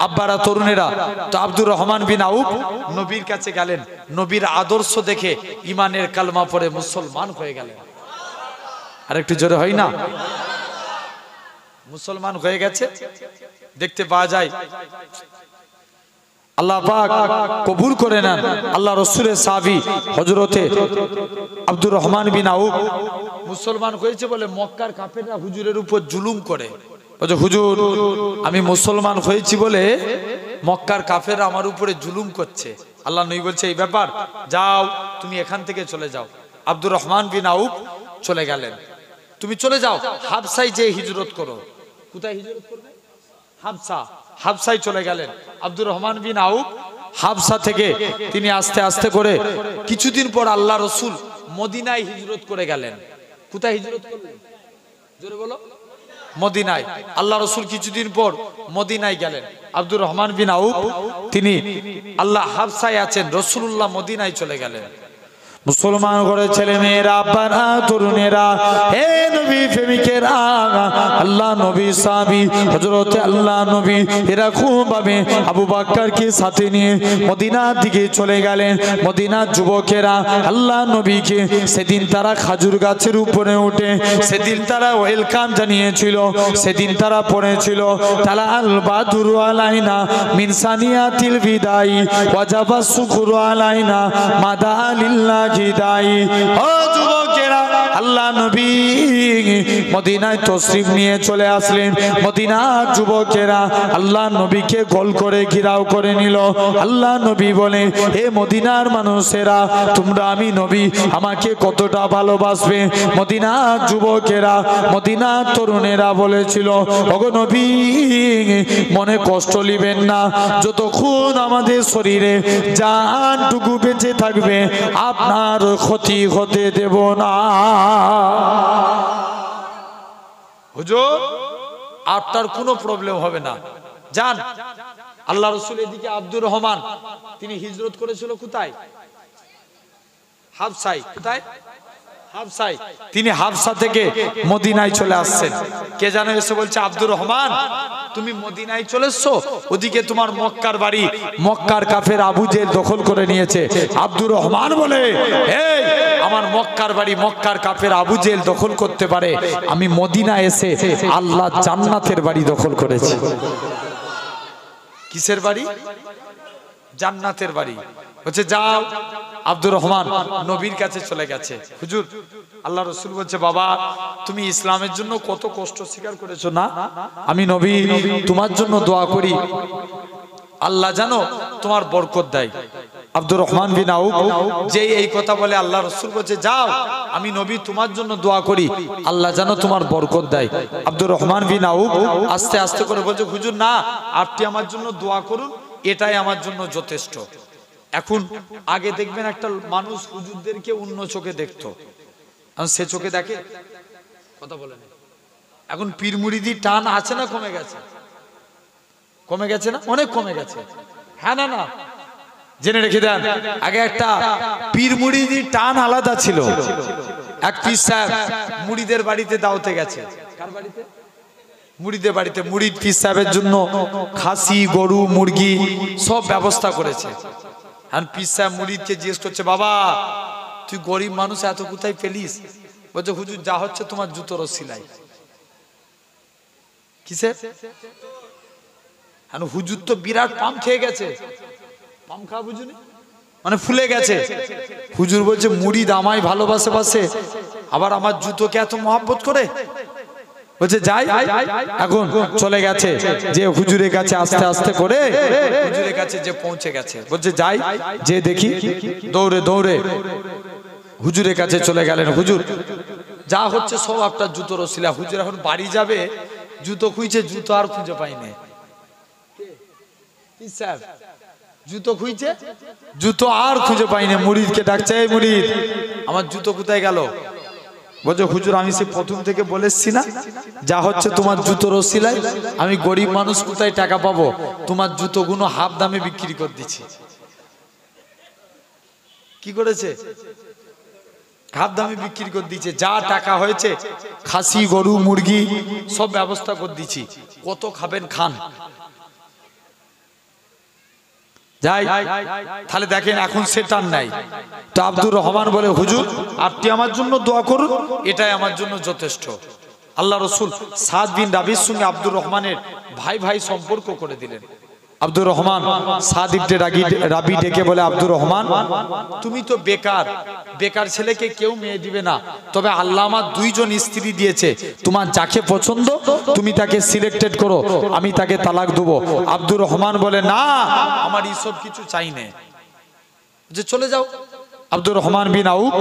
আব্বারা, তরুণেরা, তো আব্দুর রহমান বিন আউফ নবীর কাছে গেলেন, নবীর আদর্শ দেখে ইমানের কালমা পড়ে মুসলমান হয়ে গেলেন। আর একটু জোরে হয় না? মুসলমান হয়ে গেছে, দেখতে পাওয়া যায়। আল্লাহ পাক কবুল করে নেন। আল্লাহ রসুলের সাহাবী হযরতে আব্দুর রহমান বিন আউফ মুসলমান হয়েছে বলে মক্কার কাফেররা হুজুরের উপর জুলুম করে, বলে হুজুর আমি মুসলমান হয়েছি বলে মক্কার কাফেররা আমার উপরে জুলুম করছে। আল্লাহ নবী বলছে এই ব্যাপার, যাও তুমি এখান থেকে চলে যাও। আব্দুর রহমান বিন আউফ চলে গেলেন, তুমি চলে যাও হাবশায় যে হিজরত করো। কোথায় হিজরত করবে? হাবশা। হাবশায় চলে গেলেন আব্দুর রহমান বিন আউফ। হাবশা থেকে তিনি আস্তে আস্তে করে কিছুদিন পর আল্লাহ রসুল মদিনায় হিজরত করে গেলেন। কোথায় হিজরত করলেন? জোরে বলো। মদিনায়। আল্লাহ রসুল কিছুদিন পর মদিনায় গেলেন। আব্দুর রহমান বিন আউফ তিনি আল্লাহ হাবশায় আছেন, রাসূলুল্লাহ মদিনায় চলে গেলেন। মুসলমান করে ছেলে মেয়েরা, আব্বারা, তরুণেরা, হে নবী প্রেমিকেরা, আল্লাহ নবী সাহাবী হযরতে আল্লাহ নবী এরা খুব ভাবে আবু বকরকে সাথে নিয়ে মদিনার দিকে চলে গেলেন। মদিনার যুবকেরা আল্লাহ নবীকে সেদিন তারা খাজুর গাছের উপরে উঠে সেদিন তারা ওয়েলকাম জানিয়েছিল, সেদিন তারা পড়েছিল তালা আল বাদুর আলাইনা মিন সানিয়াতিল বিদাই ওয়াজাবা শুকরু আলাইনা মাদা লিল্লাহ হিদাই। ও যুবকেরা, আল্লাহ নবী মদিনায় তশরিফ নিয়ে চলে আসলেন। মদিনার যুবকেরা আল্লাহ নবীকে গোল করে ঘিরাও করে নিল। আল্লাহ নবী বলে, হে মদিনার মানুষেরা, তোমরা আমি নবী আমাকে কতটা ভালোবাসবে। মদিনার যুবকেরা, মদিনার তরুণেরা বলেছিল, ওগো নবী মনে কষ্ট নিবেন না, যতক্ষণ আমাদের শরীরে জানটুকু বেঁচে থাকবে আপনার ক্ষতি হতে দেব না। হুজুর আপনার কোনো প্রবলেম হবে না, যান। আল্লাহ রাসূল এদিকে আব্দুর রহমান তিনি হিজরত করেছিল কোথায়? হাবশায়। কোথায়? হাবশায়। তিনি হাবশা থেকে মদিনায় চলে আসছেন। কে জানো এসে বলছে, আব্দুর রহমান তুমি মদিনায় চলে এসছো, ওদিকে তোমার মক্কার বাড়ি মক্কার কাফের আবু জেহেল দখল করে নিয়েছে। আব্দুর রহমান বলে, এই আমার মক্কার বাড়ি মক্কার কাফের আবু জেহেল দখল করতে পারে, আমি মদিনায় এসে আল্লাহ জান্নাতের বাড়ি দখল করেছি। কিসের বাড়ি? জান্নাতের বাড়ি। বলছে যাও। আব্দুর রহমান নবীর কাছে চলে গেছে। হুজুর আল্লাহ রসুল বলছে, বাবা তুমি ইসলামের জন্য কত কষ্ট স্বীকার করেছো না, আমি নবী তোমার জন্য দোয়া করি আল্লাহ জানো তোমার বরকত দেয়। আব্দুর রহমান বিন আউফ যে এই কথা বলে আল্লাহ রসুল বলছে, যাও আমি নবী তোমার জন্য দোয়া করি আল্লাহ জানো তোমার বরকত দেয়। আব্দুর রহমান বিন আউফ আস্তে আস্তে করে বলছে, হুজুর না, আপনি আমার জন্য দোয়া করুন, এটাই আমার জন্য যথেষ্ট। এখন আগে দেখবেন একটা মানুষ হুজুরদেরকে অন্য চোখে দেখতো, সে চোখে দেখে? কথা বলেন। এখন পীর মুরিদি টান আছে না কমে গেছে? কমে গেছে না? অনেক কমে গেছে। হ্যাঁ না না জেনে রেখে দেন, আগে একটা পীর মুরিদি টান আলাদা ছিল। এক পীর সাহেব মুরিদের বাড়িতে দাওতে গেছে। কার বাড়িতে? মুরিদের বাড়িতে। মুরিদ পীর সাহেবের জন্য খাসি, গরু, মুরগি সব ব্যবস্থা করেছে। আর পীর সাহেব মুরিদকে জিজ্ঞেস করছে, বাবা তুই গরিব মানুষ, এত কোথায় পেলিস? বলছে, হুজুর যা হচ্ছে তোমার জুতোর সিলাই। কিসের? হুজুর তো বিরাট পাম খেয়ে গেছে। পাম খাওয়া বুঝুনি মানে ফুলে গেছে। হুজুর বলছে, মুরিদ আমায় ভালোবাসে বাসে, আবার আমার জুতোকে এত মহব্বত করে। বলছে যাই। এখন চলে গেছে যে হুজুরের কাছে আস্তে আস্তে করে হুজুরের কাছে যে পৌঁছে গেছে। বলছে যাই, যে দেখি দৌড়ে দৌড়ে হুজুরের কাছে চলে গেলেন। হুজুর যা হচ্ছে সব আপনার জুতোর ওসিলা। হুজুর এখন বাড়ি যাবে, জুতো খুঁজছে, জুতো আর খুঁজে পাইনি। জুতো খুঁজছে, জুতো আর খুঁজে পাইনি। মুরিদকে ডাকছে, এই মুরিদ আমার জুতো কোথায় গেল? বলছে, হুজুর আমি সে প্রথম থেকে বলেছি না, যা হচ্ছে তোমার জুতোর ওসিলায়, আমি গরিব মানুষ কোথায় টাকা পাবো, তোমার জুতোগুলো হাফ দামে বিক্রি করে দিচ্ছি। কি করেছে? ঘাপ দামে বিক্রি করে দিচ্ছে, যা টাকা হয়েছে খাসি গরু মুরগি সব ব্যবস্থা করে দিচ্ছি, কত খাবেন খান। যাই তাহলে দেখেন এখন সেটার নাই। তো আব্দুর রহমান বলে হুজুর আপনি আমার জন্য দোয়া করুন, এটাই আমার জন্য যথেষ্ট। আল্লাহ রসুল সাদ বিন রাবির সঙ্গে আব্দুর রহমানের ভাই ভাই সম্পর্ক করে দিলেন। আব্দুর রহমান সাদ ইবনে রাবি ডেকে বলে, আব্দুর রহমান তুমি তো বেকার, বেকার ছেলেকে কেউ মেয়ে দিবে না, তবে আল্লাহ আমার দুইজন স্ত্রী দিয়েছে, তোমার যাকে পছন্দ তুমি তাকে সিলেক্টেড করো, আমি তাকে তালাক দেবো। আব্দুর রহমান বলে না, আমার এইসব কিছু চাই না, যে চলে যাও। আব্দুর রহমান বিন আউফ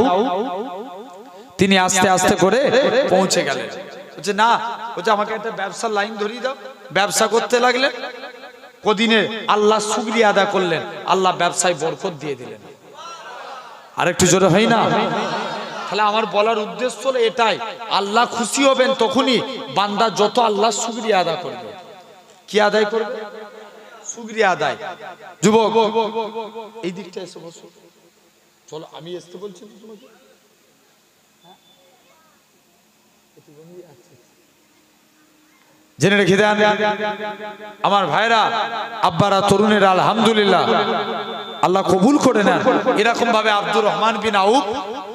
তিনি আস্তে আস্তে করে পৌঁছে গেলেন। বলছে না, বলছে আমাকে একটা ব্যবসার লাইন ধরিয়ে দাও। ব্যবসা করতে লাগলেন, কদিনে আল্লাহ শুকরিয়া আদা করলেন, আল্লাহ ব্যবসায় বরকত দিয়ে দিলেন। আর একটু জোরে হয় না? তাহলে আমার বলার উদ্দেশ্য হলো এটাই, আল্লাহ খুশি হবেন তখনই বান্দা যত আল্লাহ শুকরিয়া আদা করবে। কি আদায় করবে? শুকরিয়া আদায়। যুবক এই দিকটা এসে বসো, চলো আমি আসতে বলছি তোমাকে। জেনে রেখে দেন আমার ভাইরা, আব্বারা, তরুণেরা, আলহামদুলিল্লাহ আল্লাহ কবুল করে নেন। এরকম ভাবে আব্দুর রহমান বিন আউফ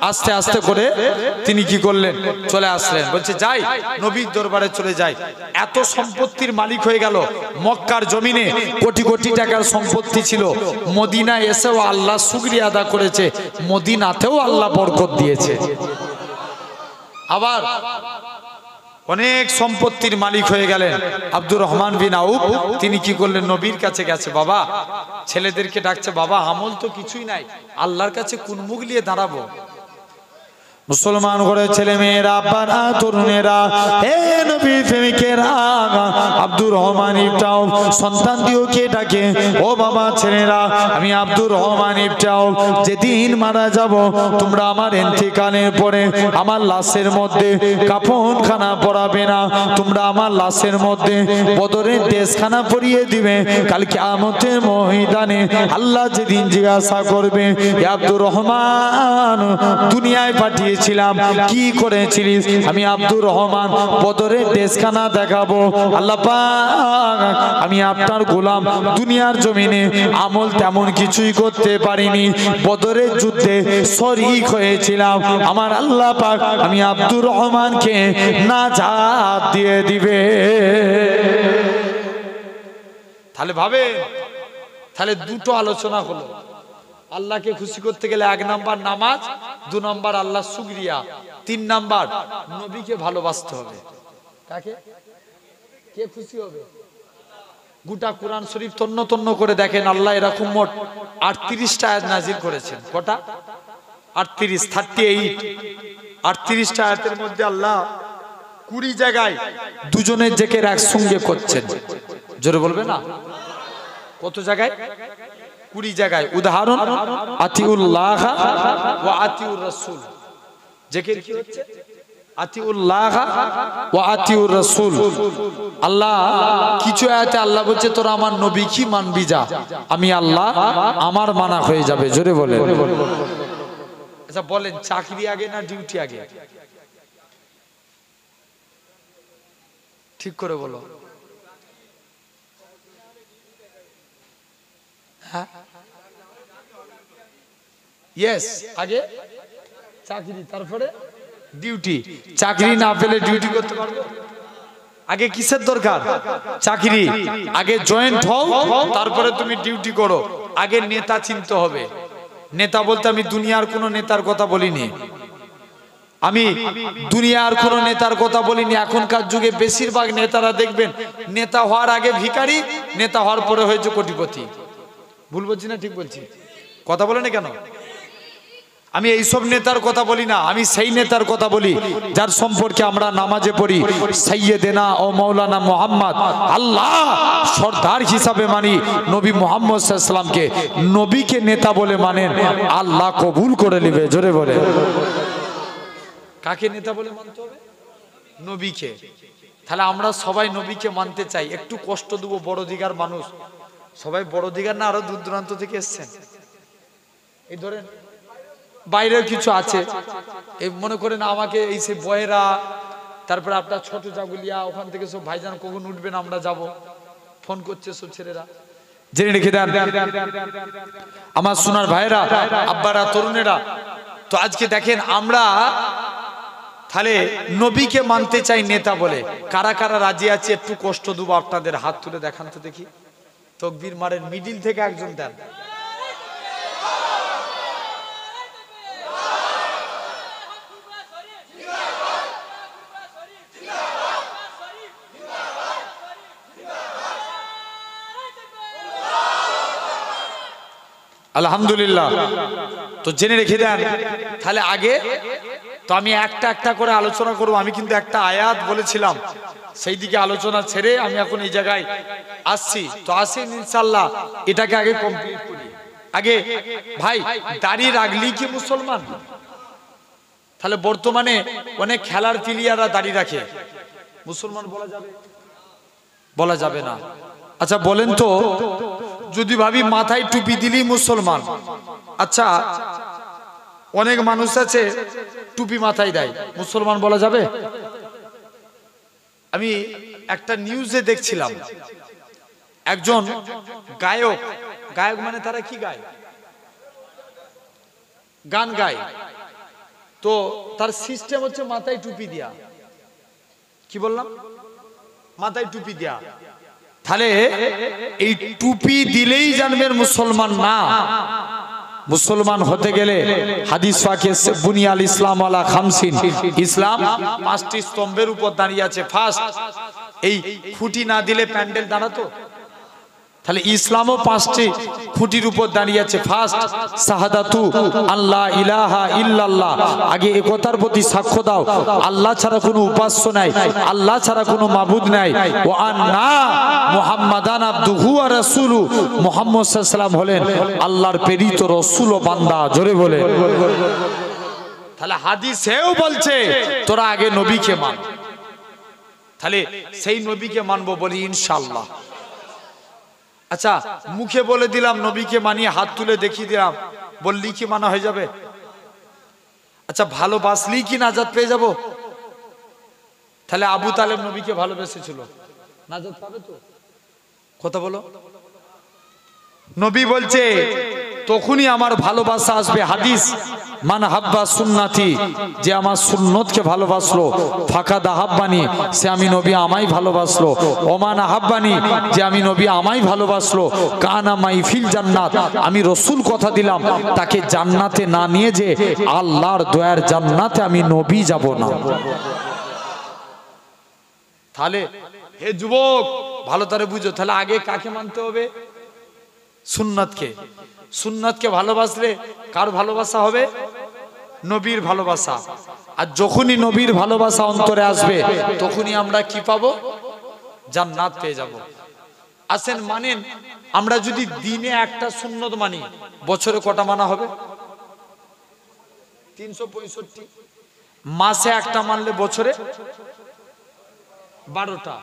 আস্তে আস্তে করে তিনি কি করলেন, চলে আসলেন। বলছে যাই নবীর দরবারে চলে যাই। এত সম্পত্তির মালিক হয়ে গেল, মক্কার জমিনে কোটি কোটি টাকার সম্পত্তি ছিল, মদিনায় এসেও আল্লাহ শুকরিয়া আদা করেছে, মদিনাতেও আল্লাহ বরকত দিয়েছে। আবার অনেক সম্পত্তির মালিক হয়ে গেলেন আব্দুর রহমান বিন আউফ। তিনি কি করলেন, নবীর কাছে গেছে, বাবা ছেলেদেরকে ডাকছে, বাবা আমল তো কিছুই নাই, আল্লাহর কাছে কোন মুখ নিয়ে দাঁড়াবো? মুসলমান করে ছেলে মেয়েরা, আব্বারা, তরুণেরা, হে নবীর প্রেমিকেরা, আব্দুর রহমান ইবটাও সন্তান দিও কে ডাকে, ও বাবা ছেলেরা, আমি আব্দুর রহমান ইবটাও যেদিন মারা যাব, তোমরা আমার ইন্তেকালের পরে আমার লাশের মধ্যে কাফনখানা পরাবে না, তোমরা আমার লাশের মধ্যে বদরের দেশখানা পরিয়ে দিবে। কাল কিয়ামতের ময়দানে আল্লাহ যেদিন জিজ্ঞাসা করবে, হে আব্দুর রহমান দুনিয়ায় পাঠিয়ে কি করেছিলিস? আমি আব্দুর রহমান বদরের দেশখানা দেখাবো, আল্লাহ পাক আমি আপনার গোলাম, দুনিয়ার জমিনে আমল তেমন কিছুই করতে পারিনি, বদরের যুদ্ধে শরীক হয়েছিলাম, আমার আল্লাহ পাক আমি আব্দুর রহমানকে নাজাত দিয়ে দিবে। তাহলে ভাবে, তাহলে দুটো আলোচনা হলো। আল্লাহকে খুশি করতে গেলে 1 নাম্বার নামাজ, 2 নাম্বার আল্লাহ শুকরিয়া, 3 নাম্বার নবীকে ভালোবাসতে হবে। কাকে? কে খুশি হবে? গোটা কোরআন শরীফ তন্ন তন্ন করে দেখেন, আল্লাহ এরকম মোট 38টা আয়াত নাজিল করেছেন। কটা? 38 38টা আয়াতের মধ্যে আল্লাহ 20 জায়গায় দুজনের জিকির একসঙ্গে করছেন। জোরে বলবে না? কত জায়গায়? 20 জায়গায়। উদাহরণ, আতিউল্লাহ ওয়া আতিউর রাসূল। জিকির কি হচ্ছে? আতিউল্লাহ ওয়া আতিউর রাসূল। আল্লাহ কিছু আয়াতে আল্লাহ বলছে তোরা আমার নবী কি মানবি যা, আমি আল্লাহ আমার মানা হয়ে যাবে। জোরে বলেন। আচ্ছা বলেন, চাকরি আগে না ডিউটি আগে? ঠিক করে বলো। হ্যাঁ, ইয়েস, আগে চাকরি, তারপরে ডিউটি। চাকরি না পেলে ডিউটি করতে পারবো? আগে কিসের দরকার? চাকরি। আগে জয়েন্ট হও, তারপরে তুমি ডিউটি করো। আগে নেতা চিনতে হবে। নেতা বলতে আমি দুনিয়ার কোন নেতার কথা বলিনি, আমি দুনিয়ার কোন নেতার কথা বলিনি। এখনকার যুগে বেশিরভাগ নেতারা দেখবেন নেতা হওয়ার আগে ভিখারি, নেতা হওয়ার পরে হয়েছে কোটিপতি। ভুল বলছি না ঠিক বলছি? কথা বলে না কেন? আমি এইসব নেতার কথা বলি না, আমি সেই নেতার কথা বলি যার সম্পর্কে আমরা নামাজে পড়ি সাইয়েদেনা ও মাওলানা মুহাম্মদ, আল্লাহ সরদার হিসাবে মানি, নবী মুহাম্মদ সাল্লাল্লাহু আলাইহি ওয়াসাল্লামকে নবীকে নেতা বলে মানেন, আল্লাহ কবুল করে নেবে। জোরে বলে। কাকে নেতা বলে মানতে হবে? নবীকে। তাহলে আমরা সবাই নবীকে মানতে চাই। একটু কষ্ট দেবো, বড় দিঘার মানুষ সবাই বড় দিঘার না, আরো দূর দূরান্ত থেকে এসছেন। এই ধরেন বাইরেও কিছু আছে, এই মনে করেন আমাকে এই সে বয়েরা, তারপরে আপনার ছোট জাগুলিয়া, ওখান থেকে সব ভাইজান কখন উঠবেন আমরা যাব, ফোন করছে সব ছেলেরা, জেনে রেখে দেন আমার সোনার ভাইরা, আব্বারা, তরুণেরা। তো আজকে দেখেন আমরা তাহলে নবীকে মানতে চাই নেতা বলে, কারা কারা রাজি আছে একটু কষ্ট দেবো আপনাদের, হাত তুলে দেখান তো দেখি। তকবীর মারেন, মিডিল থেকে একজন দেন। আলহামদুলিল্লাহ। তো জেনে রেখে দেন তাহলে আগে তো আমি একটা একটা করে আলোচনা করব। আমি কিন্তু একটা আয়াত বলেছিলাম, সেই দিকে আলোচনা ছেড়ে আমি এখন এই জায়গায় আসছি। তো আসেন ইনশাআল্লাহ, এটাকে আগে কমপ্লিট করি। আগে ভাই, দাড়ি রাখলি কি মুসলমান? তাহলে বর্তমানে অনেক খেলার প্লেয়াররা দাড়ি রাখে, মুসলমান বলা যাবে? বলা যাবে না। আচ্ছা বলেন তো, যদি ভাবি মাথায় টুপি দিলেই মুসলমান, আচ্ছা অনেক মানুষ আছে টুপি মাথায় দেয়, মুসলমান বলা যাবে? আমি একটা নিউজে দেখছিলাম, একজন গায়ক, গায়ক মানে তারা কি গায়? গান গায়। তো তার সিস্টেম হচ্ছে মাথায় টুপি দেয়া। কি বললাম? মাথায় টুপি দেয়া। তাহলে এই টুপি দিলেই জানবেন মুসলমান না। মুসলমান হতে গেলে হাদিস পাকে বুনিয়াল ইসলাম আলা খামসিন, ইসলাম 5টি স্তম্ভের উপর দাঁড়িয়ে আছে। ফার্স্ট, এই খুঁটি না দিলে প্যান্ডেল দাঁড়াতো? তাহলে ইসলামও 5টি খুঁটির উপর দাঁড়িয়ে আছে। ফার্স্ট শাহাদাতু আল্লাহ ইলাহা ইল্লাল্লাহ, আগে একতার প্রতি সাক্ষ্য দাও আল্লাহ ছাড়া কোনো উপাস্য নাই, আল্লাহ ছাড়া কোনো মাবুদ নাই, ওয়া আন্না মুহাম্মাদান আবদুহু ওয়া রাসূলুহু, মুহাম্মদ সাল্লাল্লাহু আলাইহি ওয়াসাল্লাম হলেন আল্লাহর প্রেরিত রাসূল ও বান্দা। জোরে বলে। তাহলে হাদিসেও বলছে তোরা আগে নবীকে মান। তাহলে সেই নবীকে মানবো বলি ইনশাআল্লাহ। আচ্ছা মুখে বলে দিলাম নবীকে মানি, হাত তুলে দেখিয়ে দিলাম, বললি কি মানা হয়ে যাবে? আচ্ছা ভালোবাসলি কি নাজাত পেয়ে যাব? তাহলে আবু তালেব নবীকে ভালোবেসেছিল, নাজাত পাবে তো? কথা বলো। নবী বলছে তখনই আমার ভালোবাসা আসবে। হাদিস, মান হাব্বা সুন্নাতি, যে আমার সুন্নতকে ভালোবাসলো, ফাকাদ আহাব্বানি, সে আমি নবী আমায় ভালোবাসলো, ওমান আহাব্বানি, যে আমি নবী আমায় ভালোবাসলো, কানা মাই ফিল জান্নাত, আমি রসুল কথা দিলাম তাকে জান্নাতে না নিয়ে যে আল্লাহর দয়ার জান্নাতে আমি নবী যাব না। তাহলে হে যুবক ভালো করে বুঝো, তাহলে আগে কাকে মানতে হবে? সুন্নাতকে। সুন্নাতকে ভালোবাসলে কার ভালোবাসা হবে? নবীর ভালোবাসা। আর যখনই নবীর ভালোবাসা অন্তরে আসবে তখনই আমরা কি পাবো? জান্নাত পেয়ে যাব। আসেন মানেন, আমরা যদি দিনে একটা সুন্নত মানি, বছরে কটা মানা হবে? 365। মাসে একটা মানলে বছরে 12টা।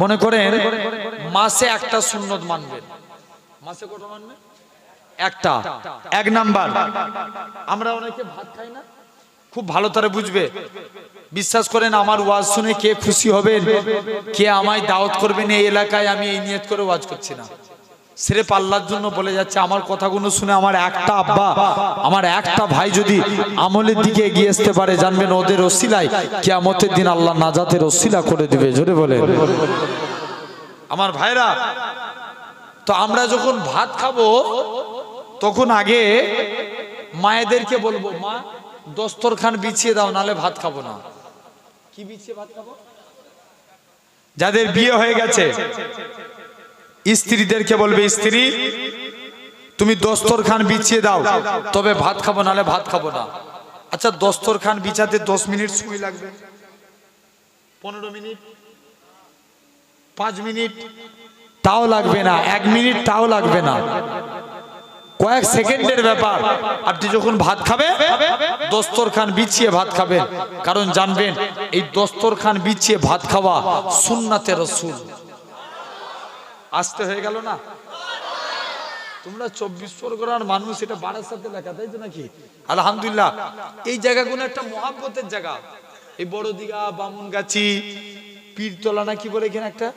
মনে করেন মাসে একটা সুন্নত মানবেন, মাসে কত মানবেন? একটা। এক নাম্বার, আমরা অনেকে ভাত খাই না, খুব ভালো করে বুঝবে। বিশ্বাস করেন আমার ওয়াজ শুনে কে খুশি হবেন, কে আমায় দাওয়াত করবেন এই এলাকায়, আমি এই নিয়ত করে ওয়াজ করছি না, সিরেফ আল্লাহর জন্য বলে যাচ্ছে। আমার কথাগুলো শুনে আমার একটা আব্বা, আমার একটা ভাই যদি আমলের দিকে এগিয়ে আসতে পারে, জানবেন ওদের ওসিলায় কিয়ামতের দিন আল্লাহ নাজাতের ওসিলা করে দিবে। জোরে বলে। আমার ভাইরা, তো আমরা যখন ভাত খাবো তখন আগে মায়েদেরকে বলবো, মা দস্তরখান বিছিয়ে দাও, নালে ভাত খাবো না। কি বিছিয়ে ভাত খাবো? যাদের বিয়ে হয়ে গেছে স্ত্রীদেরকে বলবে, স্ত্রী তুমি দস্তরখান বিছিয়ে দাও, তবে ভাত খাবো, নালে ভাত খাবো না। আচ্ছা দস্তরখান বিছাতে 10 মিনিট সময় লাগবে, 15 মিনিট, 5 মিনিট তাও লাগবে না, 1 মিনিট তাও লাগবে না, কয়েক সেকেন্ডের ব্যাপার। আপনি যখন ভাত খাবে দস্তরখান বিছিয়ে ভাত খাবেন, কারণ জানবেন এই দস্তরখান বিছিয়ে ভাত খাওয়া সুন্নাতে রাসূল। আসতে হয়ে গেল না? তোমরা 24 পরগনার মানুষ, এটা বারাসাতে লেখা, তাই তো নাকি? আলহামদুলিল্লাহ। এই জায়গাগুলো একটা মহাব্বতের জায়গা। এই বড় দিঘা, বামুনগাছি, পীরতলা না কি বলে এখানে একটা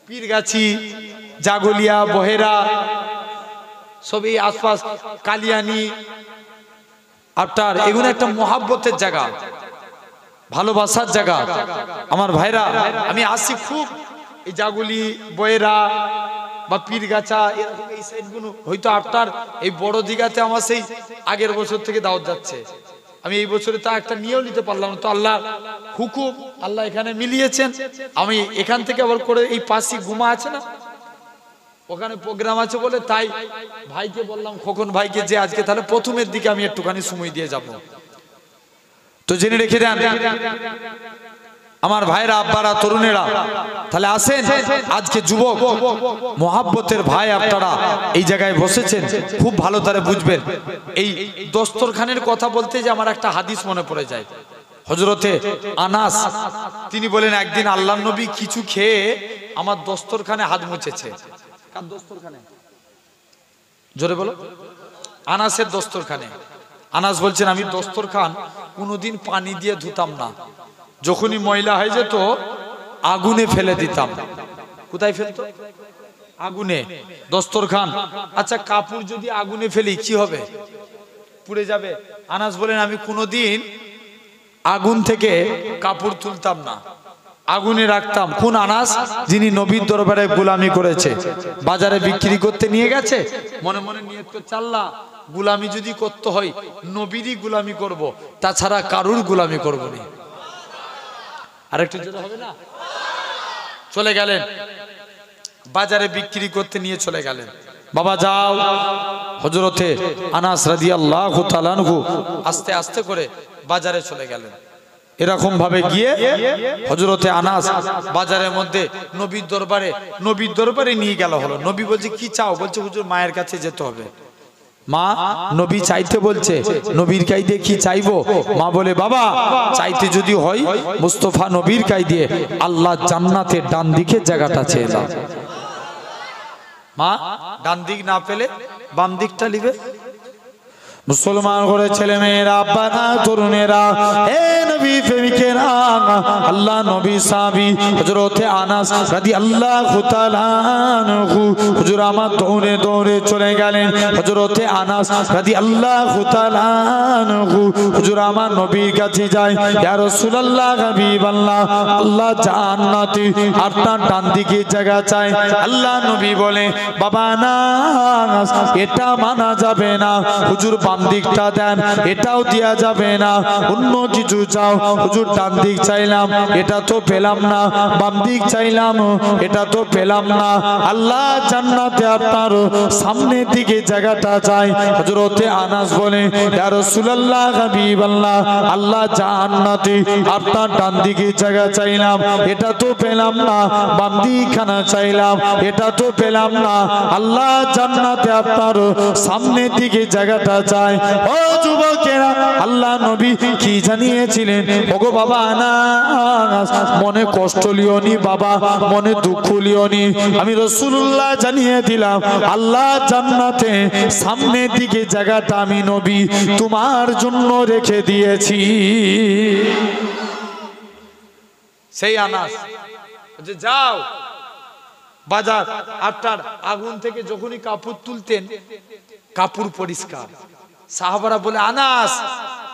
পীরগাছি, জাগলিয়া, বহেরা, সব এই আশপাশ, কালিয়ানি, আপনার এগুলো একটা মহাব্বতের জায়গা, ভালোবাসার জায়গা। আমার ভাইরা, আমি আসি খুব এই জাগুলি, বহেরা বা পীরগাছা, এরকম এই সাইডগুলো। হয়তো আপনার এই বড় দিঘাতে আমার সেই আগের বছর থেকে দাওয়াত যাচ্ছে, আমি এই বছরে তা একটা নিয়েও নিতে পারলাম না। তো আল্লাহ হুকুম, আল্লাহ এখানে মিলিয়েছেন। আমি এখান থেকে আবার করে এই পাশে গুমা আছে না, ওখানে প্রোগ্রাম আছে বলে তাই ভাইকে বললাম, খোকন ভাইকে, যে আজকে তাহলে প্রথমের দিকে আমি একটুখানি সময় দিয়ে যাব। তো জেনে রেখে দেন আমার ভাইরা, আব্বারা, তরুণেরা, তাহলে আসেন। আজকে যুবক মহাব্বতের ভাই আপনারা এই জায়গায় বসেছেন, খুব ভালো তারে বুঝবেন। এই দস্তরখানের কথা বলতে যে আমার একটা হাদিস মনে পড়ে যায়। হযরতে আনাস তিনি বলেন, একদিন আল্লাহর নবী কিছু খেয়ে আমার দস্তরখানে হাত মুছেছে। কার দস্তরখানে? জোরে বলো। আনাসের দস্তরখানে। আনাস বলছেন, আমি দস্তরখান কোনোদিন পানি দিয়ে ধুতাম না, যখনই ময়লা হয়ে যেত আগুনে ফেলে দিতাম। কোথায় ফেলতো? আগুনে। দস্তরখান, আচ্ছা কাপড় যদি আগুনে ফেলি কি হবে? পুড়ে যাবে। আনাস বলেন, আমি কোনোদিন আগুন থেকে কাপড় তুলতাম না, আগুনে রাখতাম। কোন আনাস? যিনি নবীর দরবারে গোলামি করেছে, বাজারে বিক্রি করতে নিয়ে গেছে, মনে মনে নিয়ত করছে, আল্লাহ গোলামি যদি করতে হয় নবীরই গোলামি করব, তাছাড়া কারুর গোলামি করব না। আরেকটু জোরে হবে না? চলে গেলেন বাজারে বিক্রি করতে, নিয়ে চলে গেলেন। বাবা যাও। হযরতে আনাস রাদিয়াল্লাহু তাআলা আনহু আস্তে আস্তে করে বাজারে চলে গেলেন। এরকম ভাবে গিয়ে হযরতে আনাস বাজারের মধ্যে নবীর দরবারে নিয়ে গেল হলো। নবী বলছে, কি চাও? বলছে, হুজুর মায়ের কাছে যেতে হবে। মা, নবী চাইতে বলছে, নবীর কাইদে কি চাইবো? মা বলে, বাবা চাইতে যদি হয় মুস্তাফা নবীর কাইদে আল্লাহ জান্নাতের ডান দিকে জায়গাটা চেয়ে দাও। মা ডান দিক না পেলে বাম দিকটা নিবে। মুসলমান করে ছেলে মেয়েরা, আব্বারা, তরুণেরা, হে নবী প্রেমিকেরা, আল্লাহ নবী সাহাবী হযরতে আনাস রাদিয়াল্লাহু তাআলা আনহু হুজুর আমার দৌড়ে দৌড়ে চলে গেলেন। হযরতে আনাস রাদিয়াল্লাহু তাআলা আনহু হুজুর আমার নবীর কাছে যায়, ইয়া রাসূলুল্লাহ, হাবিবাল্লাহ, আল্লাহ জান্নাতে আপনার ডান দিকে জায়গা চাই। আল্লাহ নবী বলে, বাবা আনাস, এটা মানা যাবে না, হুজুর বাম দিকটা দেন, এটাও দেয়া যাবে না, অন্য কিছু চাও। হুজুর ডান দিক চাইলাম, এটা তো পেলাম না, বাম দিক চাইলাম, এটা তো পেলাম না, আল্লাহ জান্নাতে আপনার সামনের দিকে জায়গাটা চাই। হযরতে আনাস বলে, ইয়া রাসূলুল্লাহ, হাবিবাল্লাহ, আল্লাহ জান্নাতে আপনার ডান দিকে জায়গা চাইলাম, এটা তো পেলাম না, বাম দিকখানা চাইলাম, এটা তো পেলাম না, আল্লাহ জান্নাতে আপনার সামনের দিকে জায়গাটা চাই। ও যুবকেরা, আল্লাহ নবী কি জানিয়েছিলেন? ওগো বাবা আনাস, মনে কষ্ট লিওনি বাবা, মনে দুঃখ লিওনি, আমি রাসূলুল্লাহ জানিয়ে দিলাম, আল্লাহ জান্নাতে সামনের দিকে জায়গাটা আমি নবী তোমার জন্য রেখে দিয়েছি। সেই আনাস যে যাও বাজার, আপনার আগুন থেকে যখনই কাপড় তুলতেন কাপড় পরিষ্কার। সাহাবারা বলে, আনাস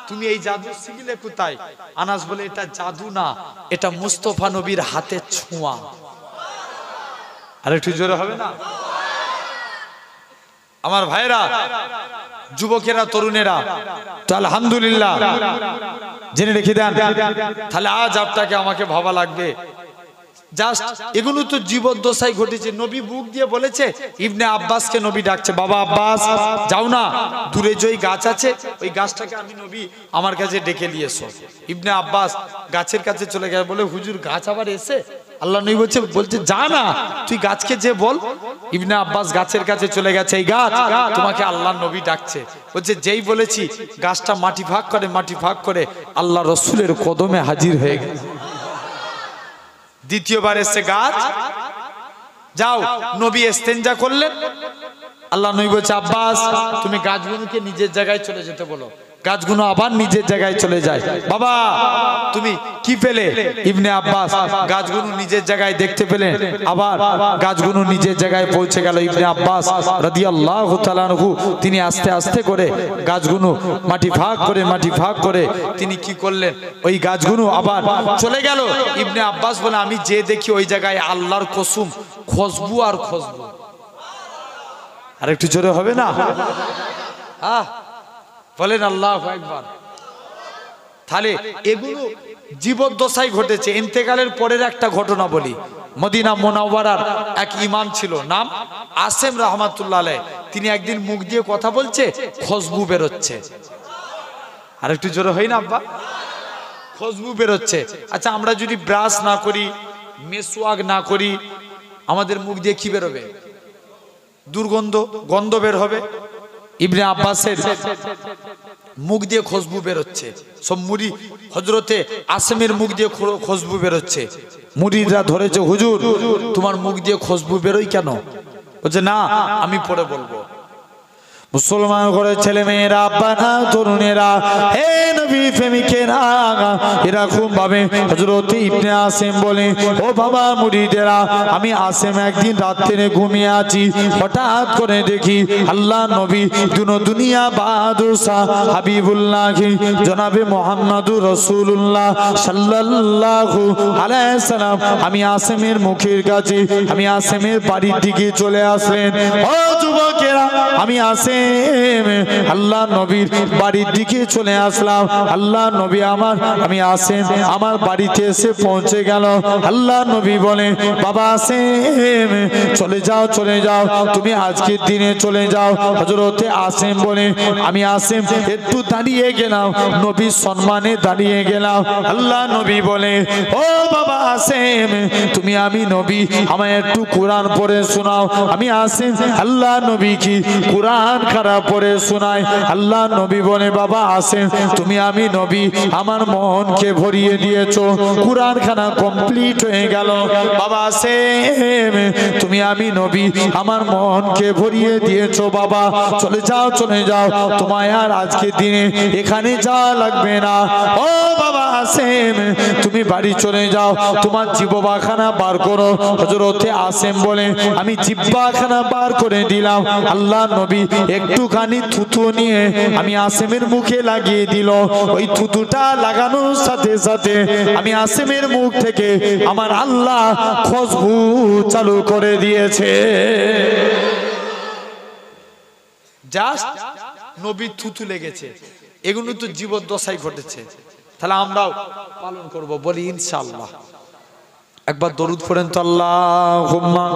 তুমি এই জাদু শিখলে কোথায়? আনাস বলে, এটা জাদু না, এটা মুস্তাফা নবীর হাতের ছোঁয়া। আর একটু জোরে হবে না? আমার ভাইরা, যুবকেরা, তরুণেরা, তো আলহামদুলিল্লাহ জেনে রেখে দেন, তাহলে আজ আপনাকে আমাকে ভাবা লাগবে। জাস্ট এগুলো তো জীবদ্দশায় ঘটেছে। নবী বুক দিয়ে বলেছে, ইবনে আব্বাসকে নবী ডাকছে, বাবা আব্বাস যাও না, দূরে যে গাছ আছে ওই গাছটাকে আমি নবী আমার কাছে ডেকে নিয়ে এসো। ইবনে আব্বাস গাছের কাছে চলে গেছে, বলে, হুজুর গাছ আবার এসে? আল্লাহ নবী বলছে যা না, তুই গাছকে যে বল। ইবনে আব্বাস গাছের কাছে চলে গেছে, এই গাছ তোমাকে আল্লাহ নবী ডাকছে। বলছে, যেই বলেছি গাছটা মাটি ভাগ করে আল্লাহ রসুলের কদমে হাজির হয়ে গেছে। দ্বিতীয়বার এসে গাছ যাও নবী ইস্তেঞ্জা করলেন। আল্লাহ নবী বলছে আব্বাস তুমি গাছগুলোকে নিজের জায়গায় চলে যেতে বলো। গাছগুলো আবার নিজের জায়গায় চলে যায়। বাবা তুমি কি পেলে? ইবনে আব্বাস গাছগুলো নিজের জায়গায় দেখতে পেলেন, আবার গাছগুলো নিজের জায়গায় পৌঁছে গেল। ইবনে আব্বাস রাদিয়াল্লাহু তাআলা আনহু তিনি আস্তে আস্তে করে গাছগুলো মাটি ভাগ করে তিনি কি করলেন, ওই গাছগুলো আবার চলে গেল। ইবনে আব্বাস বলে আমি যে দেখি ওই জায়গায় আল্লাহর কসম খুশবু আর খুশবু। আর একটু জোরে হবে না? বলেন আল্লাহু আকবার। তাহলে এগুলো জীবদ্দশায় ঘটেছে। ইন্তেকালের পরের একটা ঘটনা বলি। মদিনা মুনাওয়ারার এক ইমাম ছিল, নাম আসেম রাহমাতুল্লাহ আলাইহ। তিনি একদিন মুখ দিয়ে কথা বলছে, খুশবু বেরোচ্ছে। আর একটু জোরে হয় না আব্বা? খুশবু বেরোচ্ছে। আচ্ছা আমরা যদি ব্রাশ না করি, মেসওয়াক না করি, আমাদের মুখ দিয়ে কি বেরোবে? দুর্গন্ধ, গন্ধ বের হবে। ইবনে আব্বাসের মুখ দিয়ে খুশবু বেরোচ্ছে। সব মুড়ি হযরতে আসেমের মুখ দিয়ে খুশবু বেরোচ্ছে। মুড়িরা ধরেছে, হুজুর তোমার মুখ দিয়ে খুশবু বেরোয় কেন? বলছে না আমি পরে বলবো। মুসলমান ঘরের ছেলে মেয়েরা, আব্বারা, তরুণেরা, হে নবী প্রেমিকেরা, এরকম ভাবে হযরত ইবনে আসেম বলে, ও বাবা মুরিদেরা, আমি আসেম একদিন রাত্রে ঘুমিয়ে আছি, হঠাৎ করে দেখি আল্লাহ নবী দুনিয়া বাদশাহ হাবিবুল্লাহ জনাবে মুহাম্মদুর রাসূলুল্লাহ সাল্লাল্লাহু আলাইহি সাল্লাম আমি আসেমের মুখের কাছে, আমি আসেমের বাড়ির দিকে চলে আসলেন। ও যুবকেরা, আমি আসেম আল্লাহ নবীর বাড়ির দিকে চলে আসলাম। আল্লাহ নবী আমি আসেম আমার বাড়িতে এসে পৌঁছে গেল। আল্লাহ নবী বলে, বাবা আসেম চলে যাও তুমি আজকের দিনে চলে যাও। হযরতে আসেম বলে, আমি আসেম একটু দাঁড়িয়ে গেলাম, নবীর সম্মানে দাঁড়িয়ে গেলাম। আল্লাহ নবী বলে, ও বাবা আসেম তুমি আমি নবী আমায় একটু কোরআন পড়ে শোনাও। আমি আসেম আল্লাহ নবী কি কোরআন খারাপ পড়ে শোনায়। আল্লাহ নবী বলে, বাবা আসেন তুমি আমি নবী আমার মনকে ভরিয়ে দিয়েছো, কোরআন খানা কমপ্লিট হয়ে গেল। বাবা আসেন তুমি আমি নবী আমার মনকে ভরিয়ে দিয়েছো। বাবা চলে যাও তোমায় আর আজকে দিনে এখানে যাওয়া লাগবে না। ও বাবা আসেন তুমি বাড়ি চলে যাও, তোমার জিহ্বাখানা বার করো। হযরতে আসেম বলে, আমি জিহ্বাখানা বার করে দিলাম। আল্লাহ নবী একটুখানি থুতু নিয়ে আমি আসেমের মুখে লাগিয়ে দিল। ওই থুতুটা লাগানোর সাথে সাথে আমি আসেমের মুখ থেকে আমার আল্লাহ খুশবু চালু করে দিয়েছে। জাস্ট নবীর থুতু লেগেছে। এগুলো তো জীবদ্দশায় ঘটেছে। তাহলে আমরাও পালন করব, বলি ইনশাআল্লাহ। একবার দরুদ পড়েন তো, আল্লাহুম্মা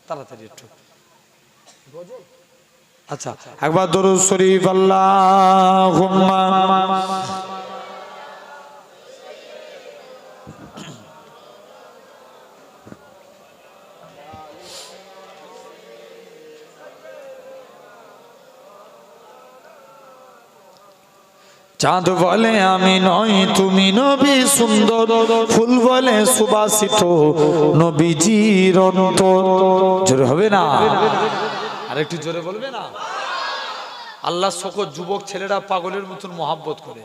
তাড়াতাড়ি একটু। আচ্ছা একবার দরুদ শরীফ আল্লাহুম্মা চাঁদ বলে আমি নই তুমি নবী সুন্দর, ফুল বলে সুবাসিত নবীজির অন্তর। জোরে হবে না? আরেকটু জোরে বলবে না? আল্লাহ সকল যুবক ছেলেরা পাগলের মতন মহাব্বত করে।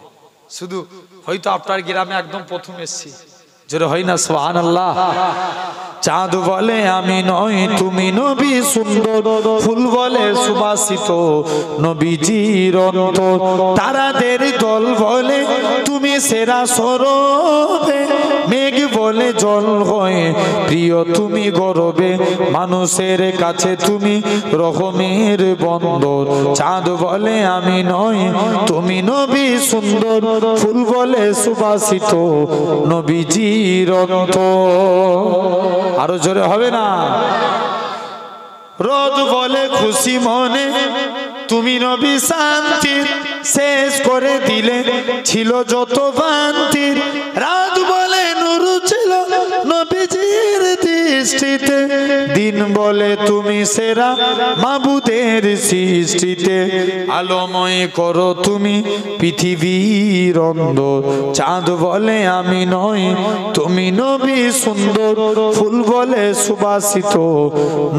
শুধু হয়তো আপনার গ্রামে একদম প্রথম এসছি, জোরে হয় না সুবহানাল্লাহ। চাঁদ বলে আমি নই তুমি নবী সুন্দর, ফুল বলে সুবাসিত নবীজির অন্তর। তারাদের দল বলে তুমি সেরা সরবে, মেঘ বলে জল হয়ে প্রিয় তুমি গরবে, মানুষের কাছে তুমি রহমের বন্দর। চাঁদ বলে আমি নই তুমি নবী সুন্দর, ফুল বলে সুবাসিত নবীজির অন্তর। আরো জোরে হবে না? রোদ বলে খুশি মনে তুমি নবী শান্তির শেষ করে দিলে ছিল যত বান্তির রাত বলে নূর ছিল নবীজির দৃষ্টিতে দিন বলে তুমি সেরা মাবুদের সৃষ্টিতে আলোময় করো তুমি পৃথিবীর অন্ধর চাঁদ বলে আমি নই তুমি নবী সুন্দর ফুল বলে সুবাসিত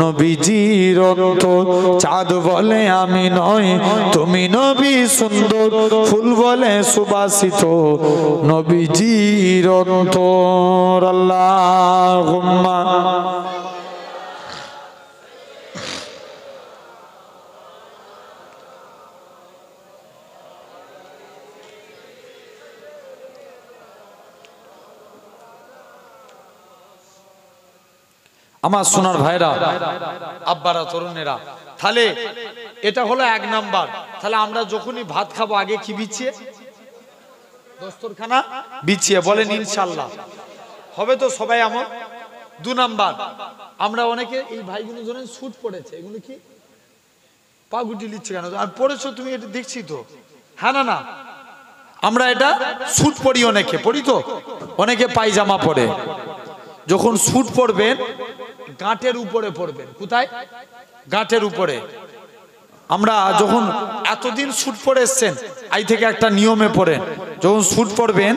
নবীজির অন্তর চাঁদ বলে আমি নই তুমি নবী সুন্দর ফুল বলে সুবাসিত নবীজির অন্তর আল্লাহুম্মা আমার সোনার ভাইরা আব্বারা তরুণেরা তাহলে এটা হলো এক নাম্বার। তাহলে আমরা যখনই ভাত খাবো আগে কি বিছিয়ে দস্তরখানা বিছিয়ে বলেন ইনশাআল্লাহ হবে তো সবাই আমার। 2 নাম্বার আমরা অনেকে এই ভাইগুলো ধরেন স্যুট পড়েছে এগুলো কি পা গুটি লিচ্ছে কেন আর পড়েছো তুমি এটা দেখছি তো হ্যাঁ না আমরা এটা স্যুট পরি অনেকে পড়ি তো অনেকে পায়জামা পরে যখন স্যুট পরবেন গাঁটের উপরে পরবেন কোথায় গাঁটের উপরে। আমরা যখন এতদিন স্যুট পরে এসছেন আই থেকে একটা নিয়মে পড়েন যখন স্যুট পরবেন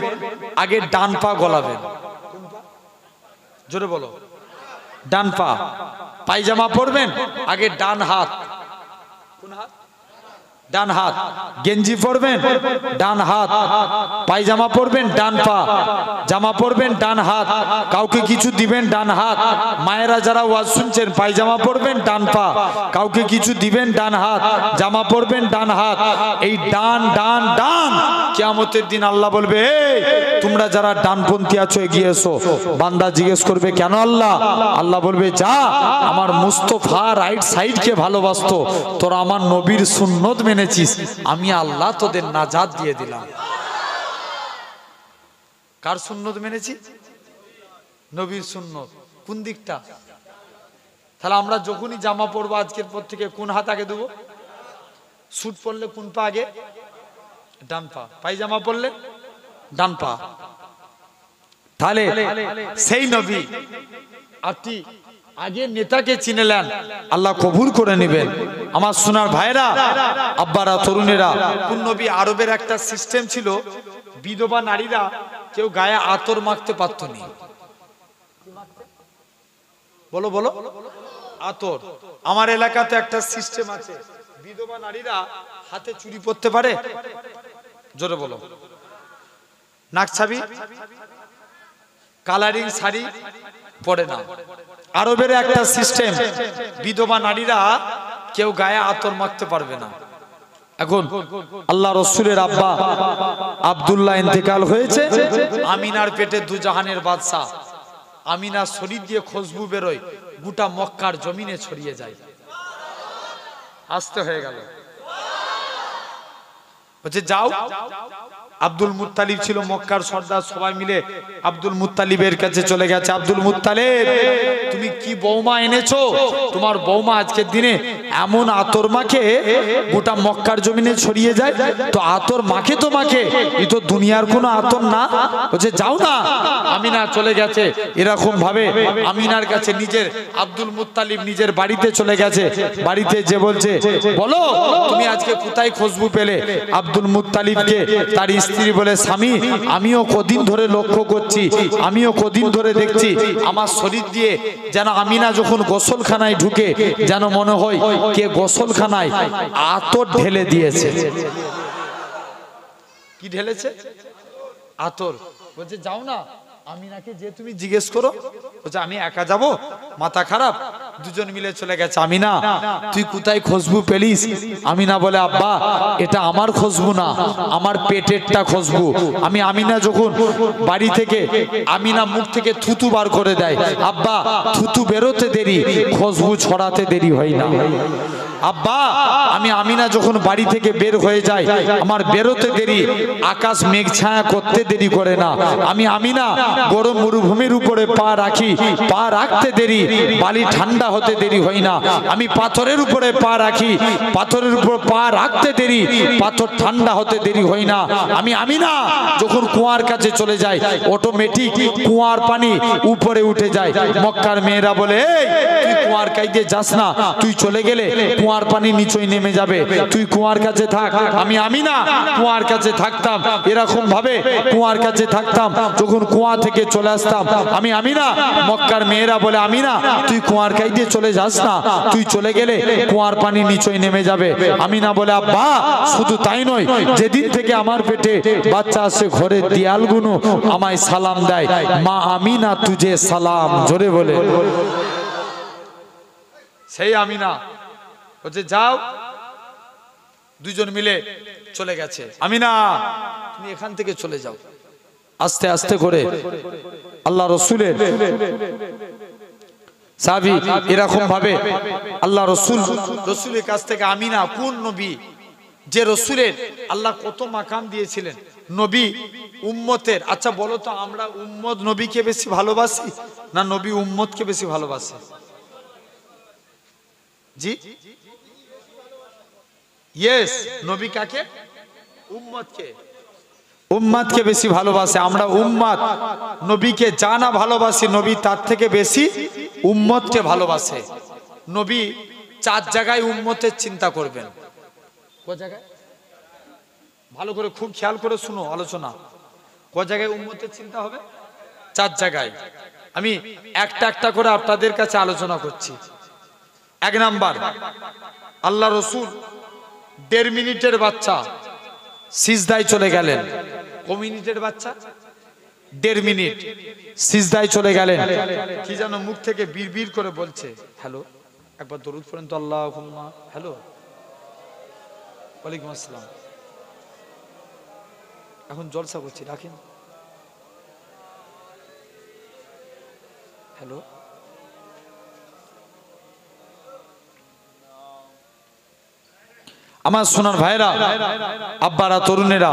আগে ডান পা গলাবেন জোরে বলো ডান পা পায়জামা পরবেন আগে ডান হাত কোন হাত ডান হাত গেঞ্জি পরবেন ডান হাত পায়জামা পরবেন ডান পা জামা পরবেন ডান হাত কাউকে কিছু দিবেন ডান হাত মায়েরা যারা ওয়াজ শুনছেন পায়জামা পরবেন ডান পা কাউকে কিছু দিবেন ডান হাত জামা পরবেন ডান হাত এই ডান ডান ডান কিয়ামতের দিন আল্লাহ বলবে এই তোমরা যারা ডানপন্থী আছো এগিয়ে এসো বান্দা জিজ্ঞেস করবে কেন আল্লাহ আল্লাহ বলবে যা আমার মুস্তাফা রাইট সাইডকে ভালোবাসতো তোরা আমার নবীর সুন্নত মেনেছিস আমি আল্লাহ তোদের নাজাত দিয়ে দিলাম। কার সুন্নত মেনেছি নবীর সুন্নত কোন দিকটা তাহলে আমরা যখনই জামা পরবো আজকের পর থেকে কোন হাত আগে দেবো স্যুট পরলে কোন পা আগে ডান পা পায়জামা পরলে ডান পা। তাহলে সেই নবী আপনি আগে নেতাকে চিনেলেন আল্লাহ কবুল করে নেবেন। আমার সোনার ভাইরা আব্বারা তরুণেরা কোন নবী আরবের একটা সিস্টেম ছিল বিধবা নারীরা কেউ গায়ে আতর মাখতে পারত না বলো বলো আতর। আমার এলাকাতে একটা সিস্টেম আছে বিধবা নারীরা হাতে চুড়ি পরতে পারে জোরে বলো নাক ছাবি কালারিং শাড়ি পরে না। আরবের একটা সিস্টেম বিধবা নারীরা কেউ গায়ে আতর মাখতে পারবে না। এখন আল্লাহ রসুলের আব্বা আব্দুল্লাহ ইন্তেকাল হয়েছে আমিনার পেটে দুজাহানের বাদশা আমিনার শরীর দিয়ে খুশবু বেরোয় গোটা মক্কার জমিনে ছড়িয়ে যায়। আসতে হয়ে গেল বলছে যাও আব্দুল মুত্তালিব ছিল মক্কার সর্দার সবাই মিলে আব্দুল মুত্তালিবের কাছে চলে গেছে আব্দুল মুত্তালিব তুমি কি বৌমা এনেছো তোমার বৌমা আজকের দিনে এমন আতর মাখে গোটা মক্কার জমিনে ছড়িয়ে যায় তো আতর মাখে তো মাখে এই তো দুনিয়ার কোনো আতর না। বলছে যাও না আমিনা চলে গেছে এরকম ভাবে আমিনার কাছে নিজের আব্দুল মুত্তালিব নিজের বাড়িতে চলে গেছে বাড়িতে যে বলছে বলো তুমি আজকে কোথায় খুশবু পেলে আব্দুল মুত্তালিবকে তার স্ত্রী বলে স্বামী আমিও কদিন ধরে লক্ষ্য করছি আমিও কদিন ধরে দেখছি আমার শরীর দিয়ে যেন আমিনা যখন গোসলখানায় ঢুকে যেন মনে হয় কে গোসলখানায় আতর ঢেলে দিয়েছে। কি ঢেলেছে আতর। বলছে যাও না আমিনাকে যে তুমি জিজ্ঞেস করো বলছে আমি একা যাব মাথা খারাপ দুজন মিলে চলে গেছে আমিনা তুই কোথায় খুশবু পেলিস আমিনা বলে আব্বা এটা আমার খুশবু না আমার পেটেরটা খুশবু। আমি আমিনা যখন বাড়ি থেকে আমিনা মুখ থেকে থুতু বার করে দেয় আব্বা থুতু বেরোতে দেরি খুশবু ছড়াতে দেরি হয় না। আব্বা আমি আমিনা যখন বাড়ি থেকে বের হয়ে যাই, আমার বেরোতে দেরি, আকাশ মেঘ ছায়া করতে দেরি করে না। আমি আমিনা গরম মরুভূমির উপরে পা রাখি, পা রাখতে দেরি, বালি ঠান্ডা হতে দেরি হয় না। আমি পাথরের উপরে পা রাখি, পাথরের উপর পা রাখতে দেরি, পাথর ঠান্ডা হতে দেরি হয় না। আমি আমিনা যখন কুয়ার কাছে চলে যাই, অটোমেটিক কুয়ার পানি উপরে উঠে যায়। মক্কার মেয়েরা বলে, এই তুই কুয়ার কাছে যাস না, তুই চলে গেলে কুয়ার পানি নিচে নেমে যাবে, তুই কুয়ার কাছে থাক। আমি আমিনা কুয়ার কাছে থাকতাম, এরকম ভাবে কুয়ার কাছে থাকতাম। যখন কুয়া থেকে চলে আসতাম, আমি আমিনা, মক্কার মেয়েরা বলে, আমিনা তুই কুয়ার কাছে চলে যাস না, তুই চলে গেলে কুয়ার পানি নিচে নেমে যাবে। আমিনা বলে, আব্বা শুধু তাই নয়, যেদিন থেকে আমার পেটে বাচ্চা আসে, ঘরের দেয়ালগুলো আমায় সালাম দেয়, মা আমিনা তুঝে সালাম, জোরে বলে। সেই আমিনা বলছে, যাও। দুজন মিলে চলে গেছে। আমিনা তুমি এখান থেকে চলে যাও। আস্তে আস্তে করে আল্লাহ রসুলের সাহাবী এরকম ভাবে আল্লাহ রসুলের কাছ থেকে, আমিনা কোন নবী যে রসুলের আল্লাহ কত মাকাম দিয়েছিলেন, নবী উম্মতের। আচ্ছা বলো তো, আমরা উম্মত নবীকে বেশি ভালোবাসি না নবী উম্মতকে বেশি ভালোবাসে? জি ইয়েস, নবী কাকে? উম্মতকে। উম্মতকে বেশি ভালোবাসে। আমরা উম্মত নবীকে জানা ভালোবাসি, নবী তার থেকে বেশি উম্মতকে ভালোবাসে। নবী 4 জায়গায় উম্মতের চিন্তা করবেন। কোন জায়গায়? ভালো করে খুব খেয়াল করে শুনো আলোচনা। কোন জায়গায় উম্মতের চিন্তা হবে? 4 জায়গায়। আমি একটা একটা করে আপনাদের কাছে আলোচনা করছি। 1 নাম্বার, আল্লাহ রসুল 1.5 মিনিটের বাচ্চা সিজদায় চলে গেলেন। কয় মিনিটের বাচ্চা? 1.5 মিনিট সিজদায় চলে গেলেন। কি জানো মুখ থেকে বিড়বিড় করে বলছে, হ্যালো, একবার দরুদ পড়েন তো, আল্লাহুম্মা। হ্যালো, ওয়ালাইকুম আসসালাম। এখন জলসা করছি, রাখেন। হ্যালো, আমার সোনার ভাইরা, আব্বারা, তরুণেরা,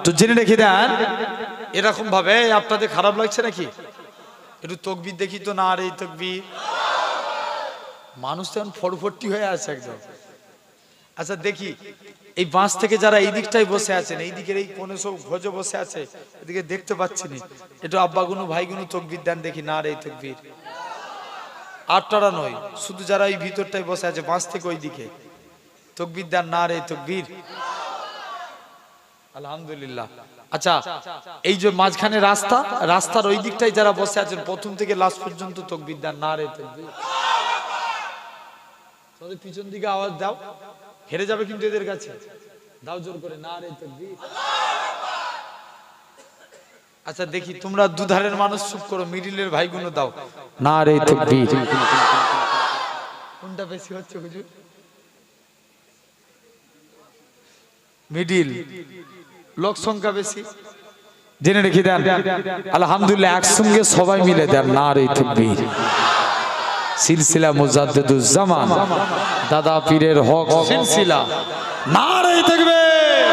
তো জেনে রেখে দেন, এরকম ভাবে আপনাদের খারাপ লাগছে নাকি? একটু তকবীর দেখি তো। না আর এই তকবীর, মানুষ তো এখন ফটফটি হয়ে আছে একদম। আচ্ছা দেখি, এই বাঁশ থেকে যারা এই দিকটাই বসে আছেন, এই দিকের এই কোণে সব ভোজে বসে আছে, এদিকে দেখতে পাচ্ছি না, একটু আব্বাগুনো ভাইগুনো তকবীর দেন দেখি। না আর এই তকবীর, আপনারা নয়, শুধু যারা এই ভিতরটাই বসে আছে বাঁশ থেকে ওই দিকে, তকবীর দেন। না রে তকবীর, আলহামদুলিল্লাহ। আচ্ছা, এই যে মাঝখানে রাস্তা, রাস্তার ওই দিকটাই যারা বসে আছেন প্রথম থেকে লাস্ট পর্যন্ত তকবীর দেন। না রে তকবীর। তোমাদের পিছন দিকে আওয়াজ দাও, হেরে যাবে কিন্তু এদের কাছে। দাও জোর করে, না রে তকবীর। আচ্ছা দেখি, তোমরা দুধারের মানুষ চুপ করো, মিডিলের ভাইগুলো দাও। না রে তকবীর। কোনটা বেশি হচ্ছে হুজুর? মিডিল, লোক সংখ্যা বেশি, জেনে রেখে দেন। আলহামদুলিল্লাহ, একসঙ্গে সবাই মিলে দেন। না রে তাকবীর। সিলসিলা মুজাদ্দিদুজ জামান, দাদা পীরের হক সিলসিলা। না রে তাকবীর।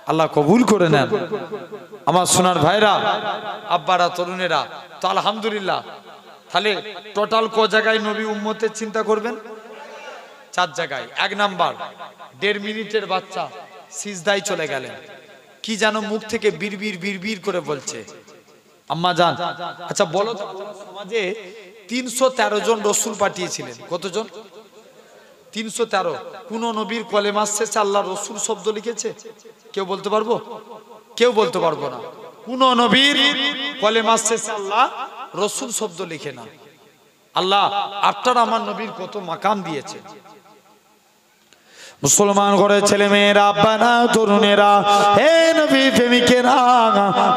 আল্লাহ কবুল করে নেন। আমার সোনার ভাইরা, আব্বারা, তরুণেরা, তো আলহামদুলিল্লাহ, তাহলে টোটাল ক জায়গায় নবী উম্মতের চিন্তা করবেন? 4 জায়গায়। 1 নাম্বার, 1.5 মিনিটের বাচ্চা সিজদায় চলে গেলেন। কি জানো মুখ থেকে বিড়বিড় বিড়বিড় করে বলছে, আম্মা জান। আচ্ছা বলো তো, সমাজে 313 জন রসুল পাঠিয়েছিলেন। কতজন? 313। কোন নবীর কলেমার শেষে আল্লাহ রসুল শব্দ লিখেছে? কেউ বলতে পারবো? কেউ বলতে পারবো না। কোন নবীর কলেমার শেষে আল্লাহ রসুল শব্দ লিখে না। আল্লাহ আপনার আমার নবীর কত মাকাম দিয়েছে। মুসলমান ঘরের ছেলে মেয়েরা, আব্বারা, তরুণেরা, হে নবী প্রেমিকেরা,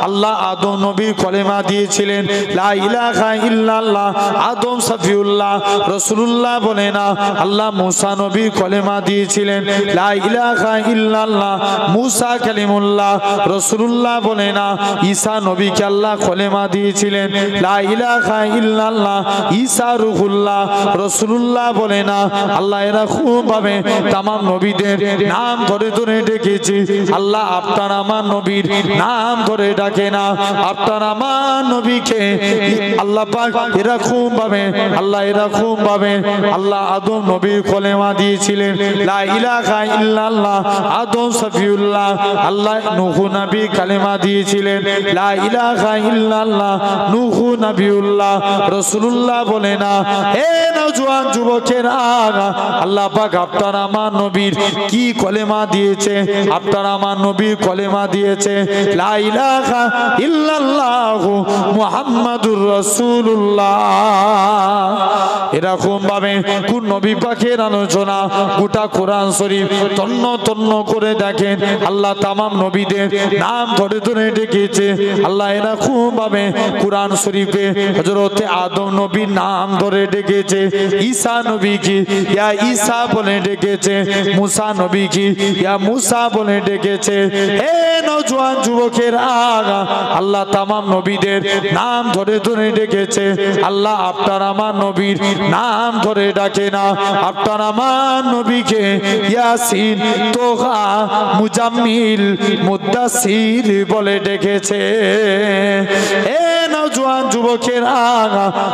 আল্লাহ আদম নবীর কলেমা দিয়েছিলেন লা ইলাহা ইল্লাল্লাহ। আদম সফিউল্লাহ রাসূলুল্লাহ বলে না। আল্লাহ মুসা নবীর কলেমা দিয়েছিলেন লা ইলাহা ইল্লাল্লাহ। মুসা কালিমুল্লাহ রাসূলুল্লাহ বলে না। ঈসা নবীকে আল্লাহ কলেমা দিয়েছিলেন লা ইলাহা ইল্লাল্লাহ। ঈসা রূহুল্লাহ রাসূলুল্লাহ বলে না। আল্লাহ এরকম ভাবে তামাম নবীদের নাম ধরে ধরে ডেকেছি। আল্লাহ আপনার আমার নবীর নাম ধরে ডাকে না। আপনার আমার নবীকে আল্লাহ পাক এরকম ভাবে আল্লাহ আদম নবীর কলেমা দিয়েছিলেন লা ইলাহা ইল্লাল্লাহ। আদম সফিউল্লাহ আল্লাহ নূহ নবী কালেমা দিয়েছিলেন লা ইলাহা ইল্লাল্লাহ। নূহ নবিউল্লাহ রাসূলুল্লাহ বলে না। হে নওজোয়ান যুবকেরা, আল্লাহ পাক আপনার আমার নবীর কি কলেমা দিয়েছে? আপনার আমার নবীর কলেমা দিয়েছে লা ইলাহা ইল্লাল্লাহ মুহাম্মাদুর রাসূলুল্লাহ। এরকম ভাবে কোন নবী পাকের আলোচনা গোটা কোরআন শরীফ তন্ন তন্ন করে দেখেন। আল্লাহ তামাম নবীদের নাম ধরে ধরে ডেকেছে। আল্লাহ এরকম ভাবে কোরআন শরীফে হযরতে আদম নবীর নাম ধরে ডেকেছে। ঈসা নবী কি ইয়া ঈসা বলে ডেকেছে। মুসা নবী কি ইয়া মুসা বলে ডেকেছে। হে নওজোয়ান যুবকের আল্লাহ তামাম নবীদের নাম ধরে ধরে ডেকেছে। আল্লাহ আপনার আমার নবীর নাম ধরে ডাকে না। আপনার আমার নবীকে ইয়াসিন, তোহা, মুজাম্মিল, মুদ্দাসির বলে ডেকেছে। হে নওজোয়ান যুবকের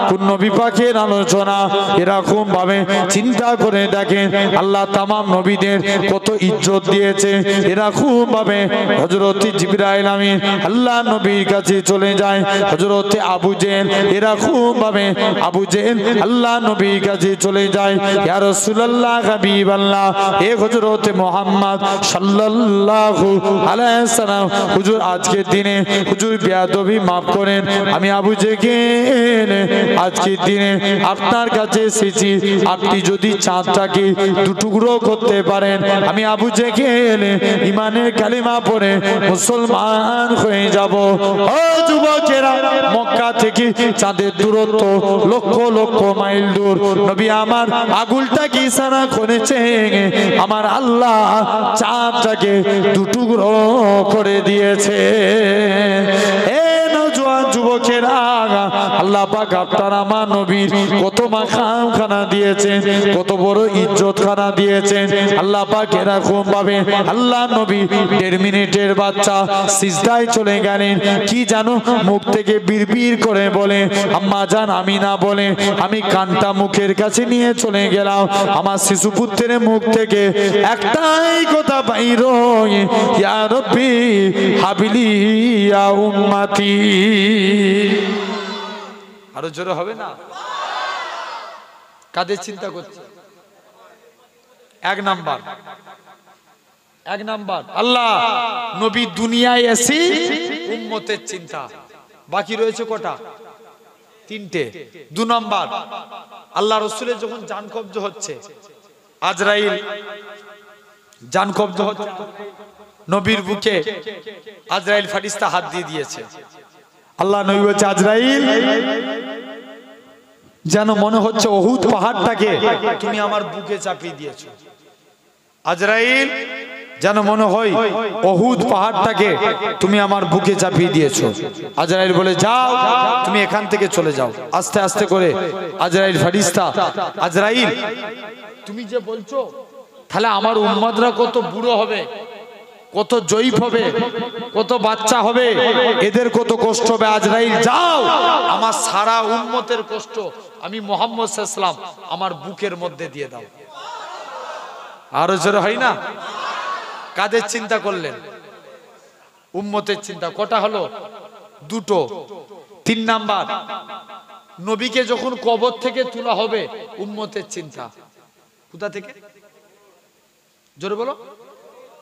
কোন নবী পাকের আলোচনা এরকম ভাবে চিন্তা করে দেখেন। আল্লাহ তামাম নবীদের কত ইজ্জত দিয়েছে। এরকম ভাবে হযরতে জিবরাইল আমিন আল্লাহ নবীর কাছে চলে যায়। হযরতে আবু জেহেল এরকম ভাবে আবু জেহেল আল্লাহ নবীর কাছে চলে যায়। ইয়া রাসূলুল্লাহ হাবিবাল্লাহ, হে হযরতে মুহাম্মদ সাল্লাল্লাহু আলাইহি সাল্লাম, হুজুর আজকের দিনে হুজুর বেয়াদবি maaf করেন। আমি আবু জেহেল আজকের দিনে আপনার কাছে এসেছি। আপনি যদি চাঁদটাকে দুটুকরো করতে পারেন, আমি আবু জেহেল ঈমানের কালিমা পড়ে মুসলমান হয়ে যাব। ও যুবকেরা, মক্কা থেকে চাঁদের দূরত্ব লক্ষ লক্ষ মাইল দূর। নবী আমার আগুলটাকে ইশারা করেছে, আমার আল্লাহ চাঁদটাকে দুটুকরো করে দিয়েছে। যুবকেরা, আল্লাহ পাক আপনার আমার নবীর কত মাকাম খানা দিয়েছেন, কত বড় ইজ্জত খানা দিয়েছেন। আল্লাহ পাক এরকম ভাবে আল্লাহ নবী 1.5 মিনিটের বাচ্চা সিজদায় চলে গেলেন। কি জানো, মুখ থেকে বিড়বিড় করে বলে, আম্মা জান আমিনা বলে, আমি কানটা মুখের কাছে নিয়ে চলে গেলাম। আমার শিশু পুত্রের মুখ থেকে একটাই কথা বাইর, ইয়া রব্বি হাবিলি ইয়া উম্মতি। আরো জোরে হবে না? কাদের চিন্তা করছে? এক নাম্বার আল্লাহ নবী দুনিয়ায় এসে উম্মতের চিন্তা। বাকি রয়েছে কটা? 3টে। 2 নাম্বার, আল্লাহ রাসূলের যখন জান কবজ হচ্ছে, আজরাইল জান কবজ হচ্ছে, নবীর বুকে আজরাইল ফেরেশতা হাত দিয়ে দিয়েছে। আল্লাহ নবী বলছে, আজরাইল যেন মনে হচ্ছে উহুদ পাহাড়টাকে তুমি আমার বুকে চাপিয়ে দিয়েছো। আজরাইল যেন মনে হয় উহুদ পাহাড়টাকে তুমি আমার বুকে চাপিয়ে দিয়েছো। আজরাইল বলে, যাও তুমি এখান থেকে চলে যাও। আস্তে আস্তে করে আজরাইল ফেরেশতা, আজরাইল তুমি যে বলছো, তাহলে আমার উম্মতরা কত বুড়ো হবে, কত জয়ীফ হবে, কত বাচ্চা হবে, এদের কত কষ্ট হবে। আজরাইল যাও, আমার সারা উম্মতের কষ্ট আমি মুহাম্মদ সাল্লাল্লাহু আলাইহি ওয়াসাল্লাম আমার বুকের মধ্যে দিয়ে দাও। আরো জোরে হয় না? কাদের চিন্তা করলেন? উম্মতের চিন্তা। কটা হলো? 2টো। 3 নাম্বার, নবীকে যখন কবর থেকে তোলা হবে, উম্মতের চিন্তা। কোথা থেকে? জোরে বলো।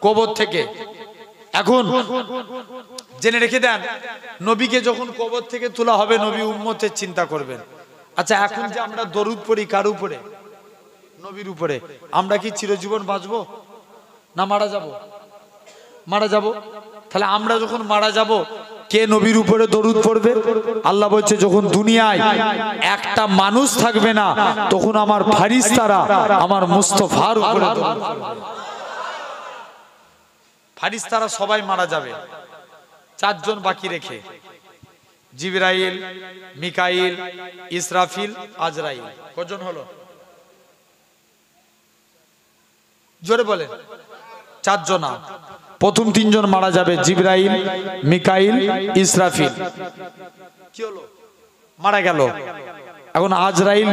কবর থেকে। এখন জেনে রেখে দেন, নবীকে যখন কবর থেকে তোলা হবে, নবী উম্মতের চিন্তা করবেন। আচ্ছা, এখন যে আমরা দরুদ পড়ি কার উপরে? নবীর উপরে। আমরা কি চিরজীবন বাঁচবো? না মারা যাব? মারা যাব। তাহলে আমরা যখন মারা যাব কে নবীর উপরে দরুদ পড়বে? আল্লাহ বলছে যখন দুনিয়ায় একটা মানুষ থাকবে না তখন আমার ফারিস্তারা আমার মুস্তাফার উপরে দরুদ পড়বে। ফারিস্তারা সবাই মারা যাবে, চারজন বাকি রেখে, জিবরাইল, মিকাইল, ইসরাফিল, আজরাইল। কজন হলো? জোরে বলেন। চারজনা। প্রথম তিনজন মারা যাবে, জিবরাইল, মিকাইল, ইসরাফিল। কি হলো? মারা গেল। এখন আজরাইল,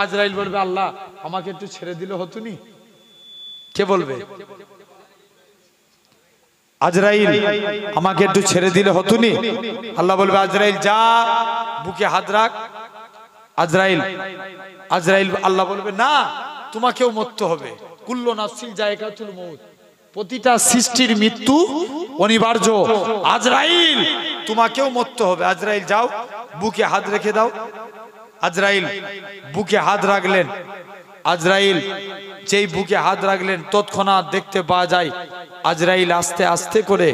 আজরাইল বলবে আল্লাহ আমাকে একটু ছেড়ে দিলে হতো নি? কে বলবে? আজরাইল আমাকে একটু ছেড়ে দিলে হতো নি? আল্লাহ বলবে আজরাইল যা, বুকে হাত রাখ। আজরাইল আজরাইল আল্লাহ বলবে না, তোমাকেও মরতে হবে। কুল্লু নাফসিন যায়কাতুল মউত, প্রতিটা সৃষ্টির মৃত্যু অনিবার্য। আজরাইল তোমাকেও মরতে হবে। আজরাইল যাও, বুকে হাত রেখে দাও। আজরাইল বুকে হাত রাখলেন। আজরাইল যেই বুকে হাত রাখলেন তৎক্ষণাৎ দেখতে পাওয়া যায় আজরাইল আস্তে আস্তে করে,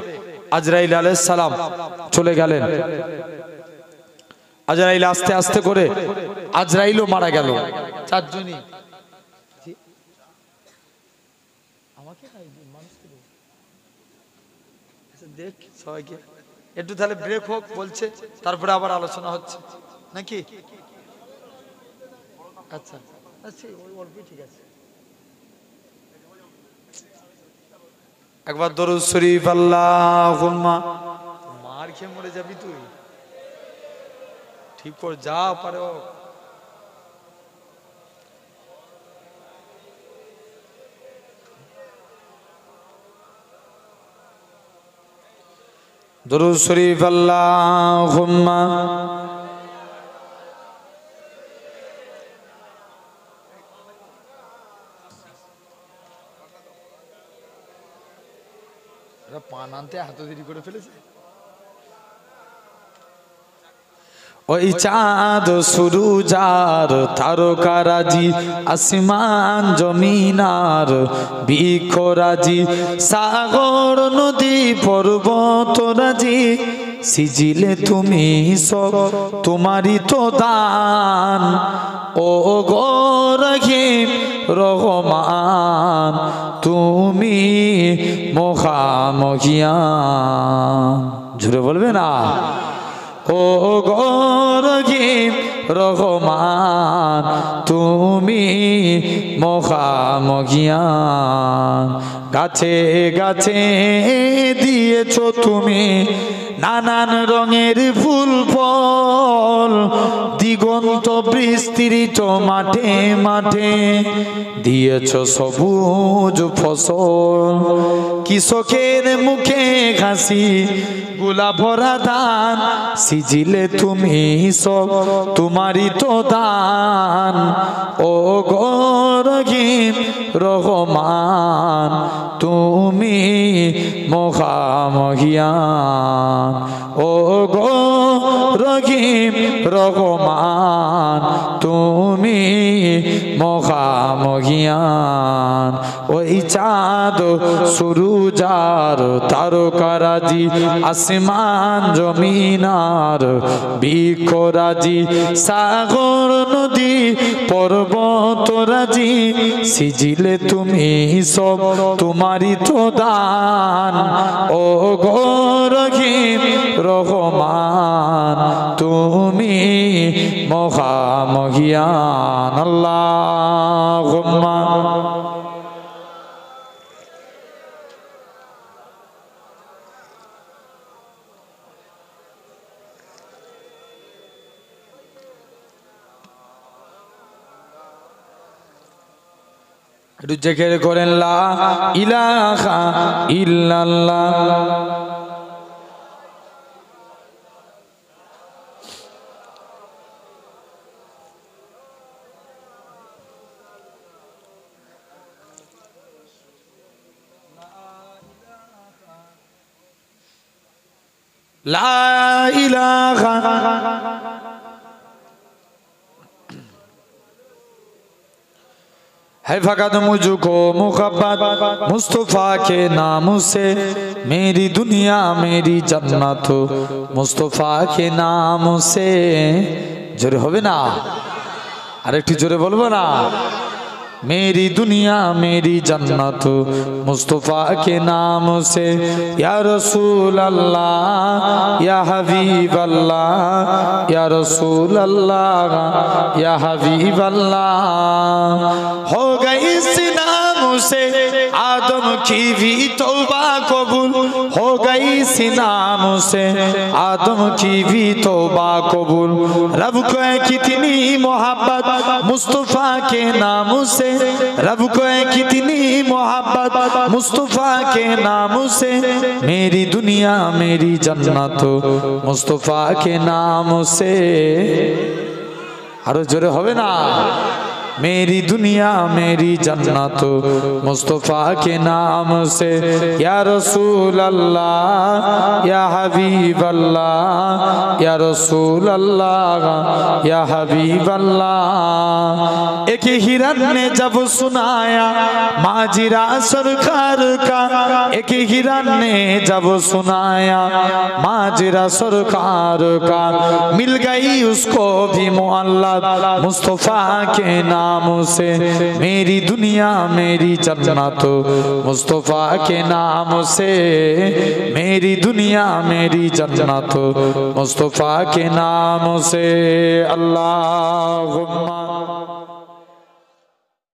আজরাইল আলাইহিস সালাম চলে গেলেন। আজরাইল আস্তে আস্তে করে, আজরাইলও মারা গেল। চারজনই। দেখ সবাইকে একটু তাহলে ব্রেক হোক বলছে, তারপরে আবার আলোচনা হচ্ছে নাকি? আচ্ছা আচ্ছা, অল্পই ঠিক আছে। একবার দরুদ শরীফ আল্লাহুম্মা। মার খেয়ে মরে যাবি তুই, ঠিক কর যা পারে। দরুদ শরীফ আল্লাহুম্মা। পান আনতে এত দেরি করে ফেলেছে। ওই চাঁদ সুরুজার তারকারাজি, আসমান জমিনার বৃক্ষরাজি, সাগর নদী পর্বত রাজি, সিজিলে তুমি সব তোমারই তো দান। ও গো রহিম রহমান, তুমি মহামহিয়ান। জুড়ে বলবে না? ও গো রহিম রহমান, তুমি মহামহিয়ান। গাছে গাছে দিয়েছ তুমি নানান রঙের ফুল ফল, দিগন্ত বিস্তৃত মাঠে মাঠে দিয়েছ সবুজ ফসল। কৃষকের মুখে হাসি, গোলা ভরা ধান, সিজিলে তুমি সব তোমারই তো দান। ও গো রহিম রহমান, তুমি মহামহিয়ান। ও গো রহিম রহমান, তুমি মহামহিয়ান। ওই চাঁদ সুরুজার তারকারাজি, আসমান জমিনার বৃক্ষরাজি, সাগর নদী পর্বত রাজি, সিজিলে তুমি সব তোমারই তো দান। ও গো রহিম রহমান, তুমি মহামহিয়ান। আল্লাহুম্মা। একটু জিকির করেন লা ইলাহা ইল্লাল্লাহ। লা ইলাহা। है फकत मुझको मुहब्बत मुस्तफ़ा के नाम से, मेरी दुनिया मेरी जन्नत मुस्तफ़ा के नाम से। जोरे होबे ना, आरेकटु जोरे बोलबो ना। मेरी दुनिया मेरी जन्नत मुस्तफ़ा के नाम से, या रसूल अल्लाह या हबीब अल्लाह, या रसूल अल्लाह या हबीब अल्लाह। हो गई इस नाम से आदम की भी तौबा कबूल, हो गई इस नाम से आदम की भी तौबा कबूल। रब को है कितनी मोहब्बत मुस्तफ़ा के नाम से, रब को है कितनी मोहब्बत मुस्तफ़ा के नाम से, मेरी दुनिया मेरी जन्नत मुस्तफ़ा के नाम से। आरो जोरे होबे ना। मेरी दुनिया मेरी जन्नत मुस्तफ़ा के नाम से, या रसूल अल्लाह या हबीब अल्लाह, या रसूल अल्लाह या हबीब अल्लाह। एक हिरन ने जब सुनाया माजिरा सरकार का, एक हिरन ने जब सुनाया माजिरा सरकार का, मिल गई उसको भी मुअल्लत मुस्तफ़ा के नाम से। मेरी दुनिया मेरी जन्नत मुस्तफ़ा के नाम से, मेरी दुनिया मेरी जन्नत मुस्तफ़ा के नाम से। अल्लाहुम्मा